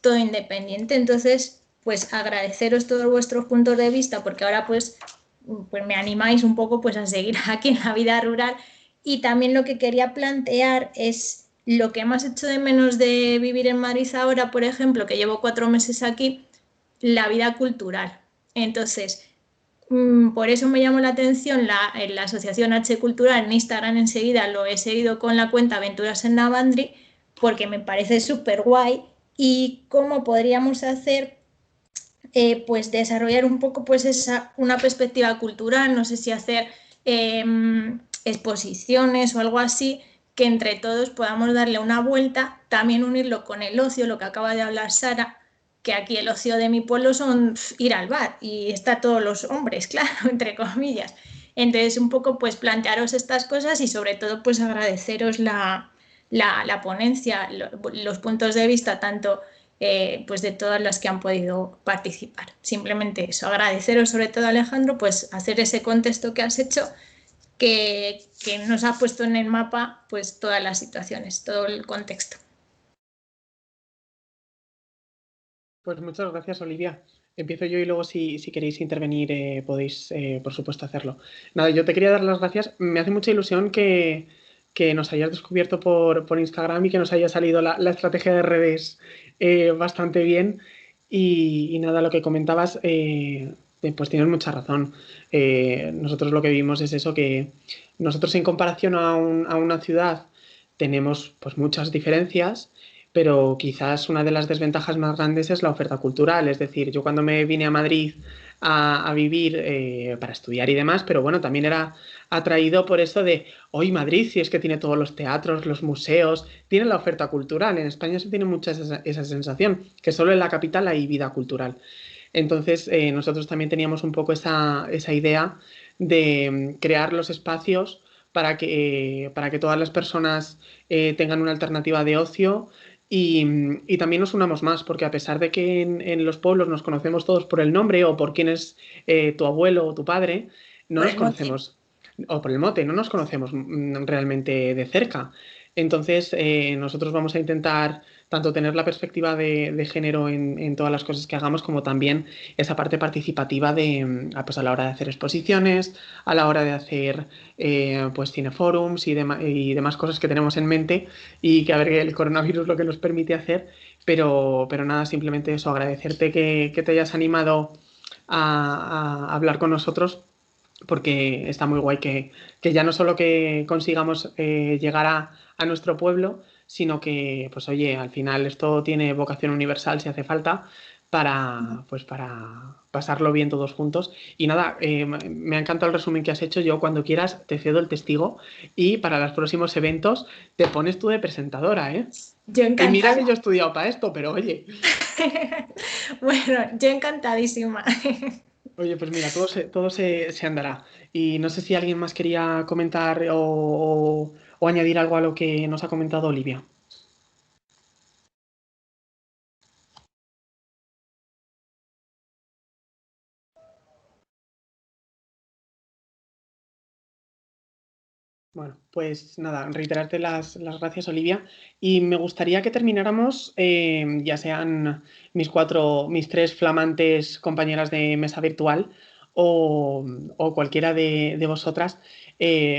todo independiente. Entonces, pues agradeceros todos vuestros puntos de vista, porque ahora pues me animáis un poco pues a seguir aquí en la vida rural. Y también lo que quería plantear es lo que más echo de menos de vivir en Madrid ahora, por ejemplo, que llevo 4 meses aquí, la vida cultural. Entonces, por eso me llamó la atención la asociación H Cultural en Instagram. Enseguida lo he seguido con la cuenta Aventuras en Navandri, porque me parece súper guay. Y cómo podríamos hacer, pues desarrollar un poco pues una perspectiva cultural, no sé si hacer exposiciones o algo así, que entre todos podamos darle una vuelta, también unirlo con el ocio, lo que acaba de hablar Sara, que aquí el ocio de mi pueblo son ir al bar y está todos los hombres, claro, entre comillas. Entonces, un poco pues plantearos estas cosas y sobre todo pues agradeceros la ponencia, los puntos de vista tanto pues de todas las que han podido participar. Simplemente eso, agradeceros sobre todo, Alejandro, pues hacer ese contexto que has hecho, que nos ha puesto en el mapa pues todas las situaciones, todo el contexto. Pues muchas gracias, Olivia. Empiezo yo y luego si queréis intervenir podéis, por supuesto, hacerlo. Nada, yo te quería dar las gracias. Me hace mucha ilusión que nos hayas descubierto por Instagram y que nos haya salido la estrategia de redes bastante bien. Y nada, lo que comentabas, pues tienes mucha razón. Nosotros lo que vimos es eso, que nosotros en comparación a una ciudad tenemos pues muchas diferencias, pero quizás una de las desventajas más grandes es la oferta cultural. Es decir, yo cuando me vine a Madrid a vivir para estudiar y demás, pero bueno, también era atraído por eso de, hoy Madrid, si es que tiene todos los teatros, los museos, tiene la oferta cultural. En España se tiene mucha esa sensación, que solo en la capital hay vida cultural. Entonces, nosotros también teníamos un poco esa idea de crear los espacios para que todas las personas tengan una alternativa de ocio. Y también nos unamos más, porque a pesar de que en los pueblos nos conocemos todos por el nombre o por quién es tu abuelo o tu padre, no nos conocemos, o por el mote, no nos conocemos realmente de cerca. Entonces, nosotros vamos a intentar tanto tener la perspectiva de género en todas las cosas que hagamos, como también esa parte participativa pues a la hora de hacer exposiciones, a la hora de hacer pues cineforums y demás cosas que tenemos en mente, y que a ver el coronavirus lo que nos permite hacer, pero nada, simplemente eso, agradecerte que te hayas animado a hablar con nosotros, porque está muy guay que ya no solo que consigamos llegar a nuestro pueblo, sino que, pues oye, al final esto tiene vocación universal si hace falta para pasarlo bien todos juntos. Y nada, me ha encantado el resumen que has hecho. Yo cuando quieras te cedo el testigo y para los próximos eventos te pones tú de presentadora, ¿eh? Yo encantada. Y mira que yo he estudiado para esto, pero oye. Bueno, yo encantadísima. Oye, pues mira, todo se andará. Y no sé si alguien más quería comentar o añadir algo a lo que nos ha comentado Olivia. Bueno, pues nada, reiterarte las gracias, Olivia. Y me gustaría que termináramos, ya sean mis 3 flamantes compañeras de mesa virtual o cualquiera de vosotras,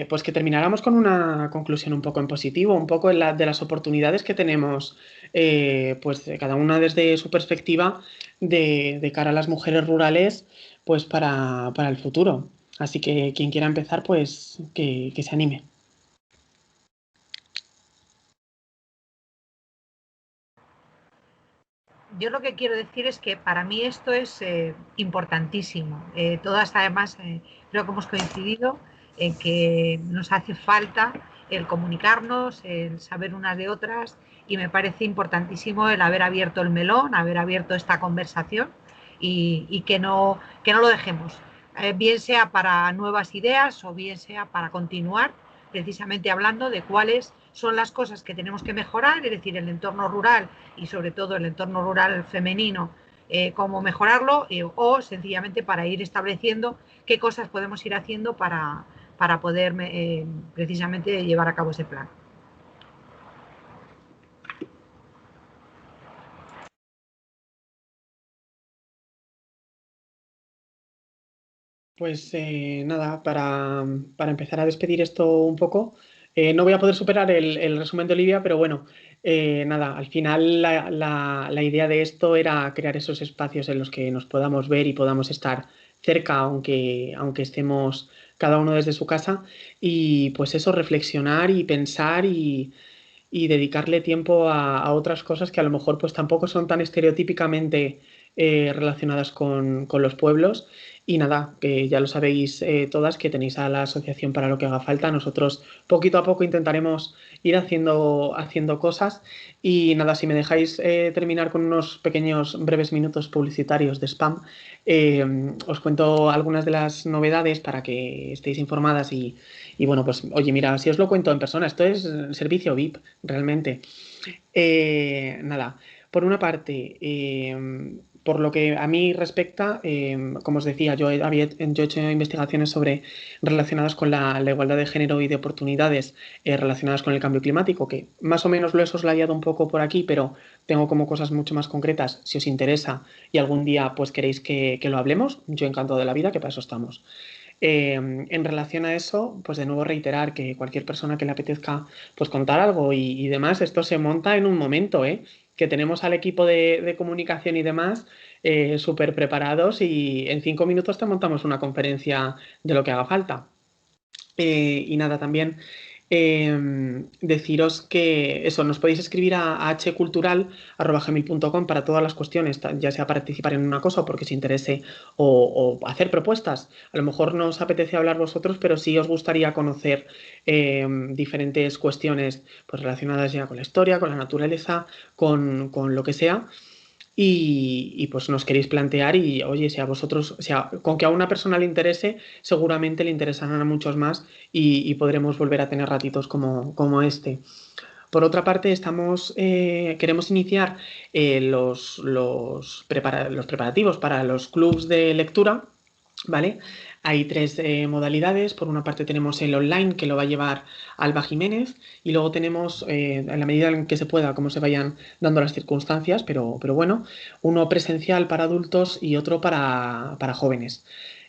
pues que termináramos con una conclusión un poco en positivo, un poco de las oportunidades que tenemos, pues cada una desde su perspectiva de cara a las mujeres rurales, pues para el futuro. Así que quien quiera empezar, pues que se anime. Yo lo que quiero decir es que para mí esto es importantísimo. Todas además creo que hemos coincidido en que nos hace falta el comunicarnos, el saber unas de otras, y me parece importantísimo el haber abierto el melón, haber abierto esta conversación y que no lo dejemos. bien sea para nuevas ideas o bien sea para continuar precisamente hablando de cuáles son las cosas que tenemos que mejorar, es decir, el entorno rural y sobre todo el entorno rural femenino, cómo mejorarlo o sencillamente para ir estableciendo qué cosas podemos ir haciendo para poder precisamente llevar a cabo ese plan. Pues nada, para empezar a despedir esto un poco, no voy a poder superar el resumen de Olivia, pero bueno, nada, al final la idea de esto era crear esos espacios en los que nos podamos ver y podamos estar cerca, aunque estemos cada uno desde su casa, y pues eso, reflexionar y pensar y dedicarle tiempo a otras cosas que a lo mejor pues tampoco son tan estereotípicamente relacionadas con los pueblos. Y nada, que ya lo sabéis todas, que tenéis a la asociación para lo que haga falta. Nosotros poquito a poco intentaremos ir haciendo cosas. Y nada, si me dejáis terminar con unos pequeños breves minutos publicitarios de spam, os cuento algunas de las novedades para que estéis informadas y bueno, pues oye, mira, si os lo cuento en persona, esto es servicio VIP, realmente. Nada, por una parte, por lo que a mí respecta, como os decía, yo he hecho investigaciones relacionadas con la igualdad de género y de oportunidades relacionadas con el cambio climático, que más o menos lo he soslayado un poco por aquí, pero tengo como cosas mucho más concretas, si os interesa y algún día pues queréis que lo hablemos, yo encantado de la vida, que para eso estamos. En relación a eso, pues de nuevo reiterar que cualquier persona que le apetezca pues contar algo y demás, esto se monta en un momento, que tenemos al equipo de comunicación y demás súper preparados y en 5 minutos te montamos una conferencia de lo que haga falta. Y nada, también deciros que eso, nos podéis escribir a hcultural@gmail.com para todas las cuestiones, ya sea participar en una cosa o porque os interese o hacer propuestas. A lo mejor no os apetece hablar vosotros, pero sí os gustaría conocer diferentes cuestiones pues, relacionadas ya con la historia, con la naturaleza, con lo que sea. Y pues nos queréis plantear y oye, si a vosotros, con que a una persona le interese, seguramente le interesarán a muchos más y podremos volver a tener ratitos como este. Por otra parte, queremos iniciar los preparativos para los clubs de lectura, ¿vale? Hay 3 modalidades. Por una parte tenemos el online, que lo va a llevar Alba Jiménez, y luego tenemos, en la medida en que se pueda, como se vayan dando las circunstancias, pero bueno, uno presencial para adultos y otro para jóvenes.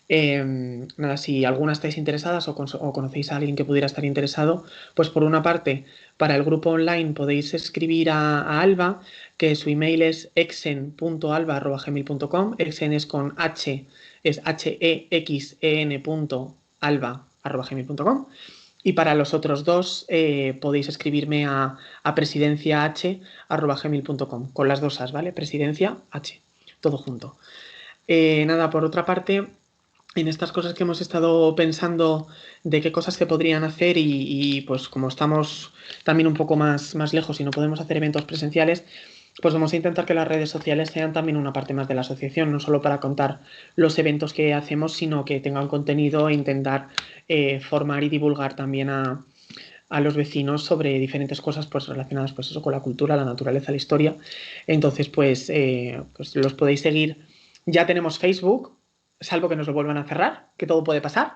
Nada, si alguna estáis interesadas o conocéis a alguien que pudiera estar interesado, pues por una parte, para el grupo online podéis escribir a Alba, que su email es exen.alba@gmail.com. Exen es con H, es hexen.alba@gmail.com. Y para los otros dos podéis escribirme a presidenciah@gmail.com, con las dos as, ¿vale? Presidencia H, todo junto. Nada, por otra parte, en estas cosas que hemos estado pensando de qué cosas se podrían hacer y pues como estamos también un poco más lejos y no podemos hacer eventos presenciales, pues vamos a intentar que las redes sociales sean también una parte más de la asociación, no solo para contar los eventos que hacemos, sino que tengan contenido e intentar formar y divulgar también a los vecinos sobre diferentes cosas pues relacionadas pues eso, con la cultura, la naturaleza, la historia. Entonces, pues los podéis seguir. Ya tenemos Facebook, salvo que nos lo vuelvan a cerrar, que todo puede pasar.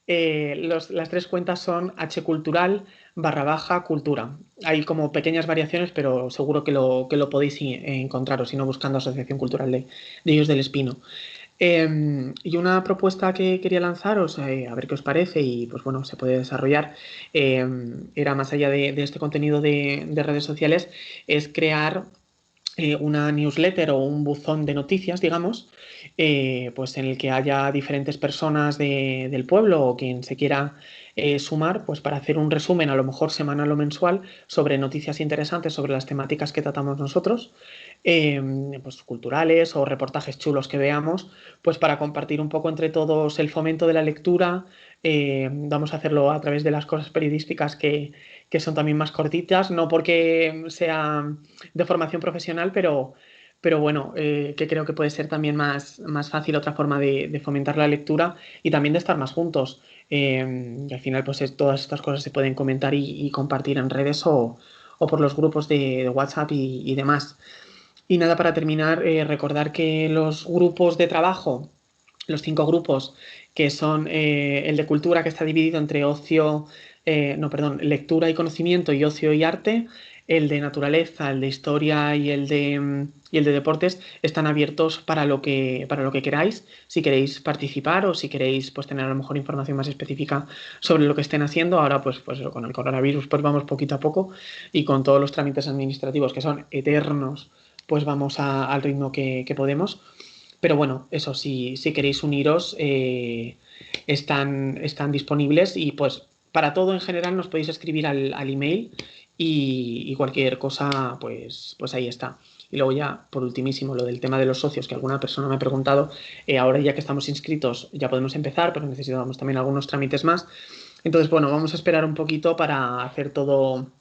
Las 3 cuentas son hcultural_cultura. Hay como pequeñas variaciones, pero seguro que lo podéis encontrar, o si no, buscando Asociación Cultural de Ellos del Espino. Y una propuesta que quería lanzaros, a ver qué os parece y pues bueno, se puede desarrollar, era más allá de este contenido de redes sociales, es crear una newsletter o un buzón de noticias, digamos, pues en el que haya diferentes personas del pueblo o quien se quiera sumar, pues para hacer un resumen, a lo mejor semanal o mensual, sobre noticias interesantes sobre las temáticas que tratamos nosotros, pues culturales o reportajes chulos que veamos, pues para compartir un poco entre todos el fomento de la lectura. Vamos a hacerlo a través de las cosas periodísticas que son también más cortitas, no porque sea de formación profesional, pero pero bueno, que creo que puede ser también más fácil otra forma de fomentar la lectura y también de estar más juntos. Y al final, pues todas estas cosas se pueden comentar y compartir en redes o por los grupos de WhatsApp y demás. Y nada, para terminar, recordar que los grupos de trabajo, los 5 grupos, que son el de cultura, que está dividido entre lectura y conocimiento y ocio y arte, el de naturaleza, el de historia y el de deportes, están abiertos para lo que queráis. Si queréis participar o si queréis pues tener a lo mejor información más específica sobre lo que estén haciendo. Ahora pues con el coronavirus pues vamos poquito a poco y con todos los trámites administrativos que son eternos, pues vamos al ritmo que podemos. Pero bueno, eso, si queréis uniros, están disponibles y pues para todo en general nos podéis escribir al email y cualquier cosa, pues ahí está. Y luego ya, por ultimísimo, lo del tema de los socios, que alguna persona me ha preguntado, ahora ya que estamos inscritos ya podemos empezar, pero necesitamos también algunos trámites más. Entonces, bueno, vamos a esperar un poquito para hacer todo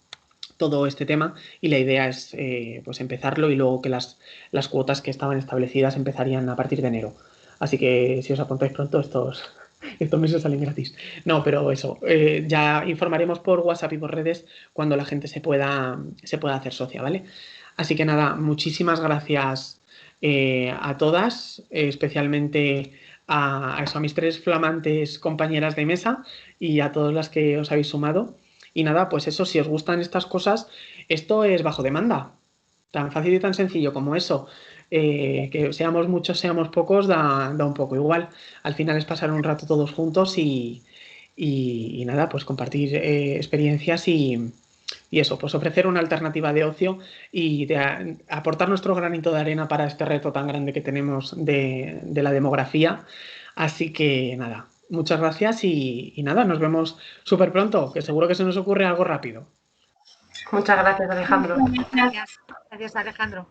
este tema y la idea es pues empezarlo y luego que las cuotas que estaban establecidas empezarían a partir de enero. Así que si os apuntáis pronto, estos meses salen gratis. No, pero eso, ya informaremos por WhatsApp y por redes cuando la gente se pueda hacer socia, ¿vale? Así que nada, muchísimas gracias a todas, especialmente a mis 3 flamantes compañeras de mesa y a todas las que os habéis sumado. Y nada, pues eso, si os gustan estas cosas, esto es bajo demanda. Tan fácil y tan sencillo como eso. Que seamos muchos, seamos pocos, da un poco igual. Al final es pasar un rato todos juntos y nada, pues compartir experiencias y eso, pues ofrecer una alternativa de ocio y de aportar nuestro granito de arena para este reto tan grande que tenemos de la demografía. Así que nada, muchas gracias y nada, nos vemos súper pronto, que seguro que se nos ocurre algo rápido. Muchas gracias, Alejandro. Gracias, Alejandro.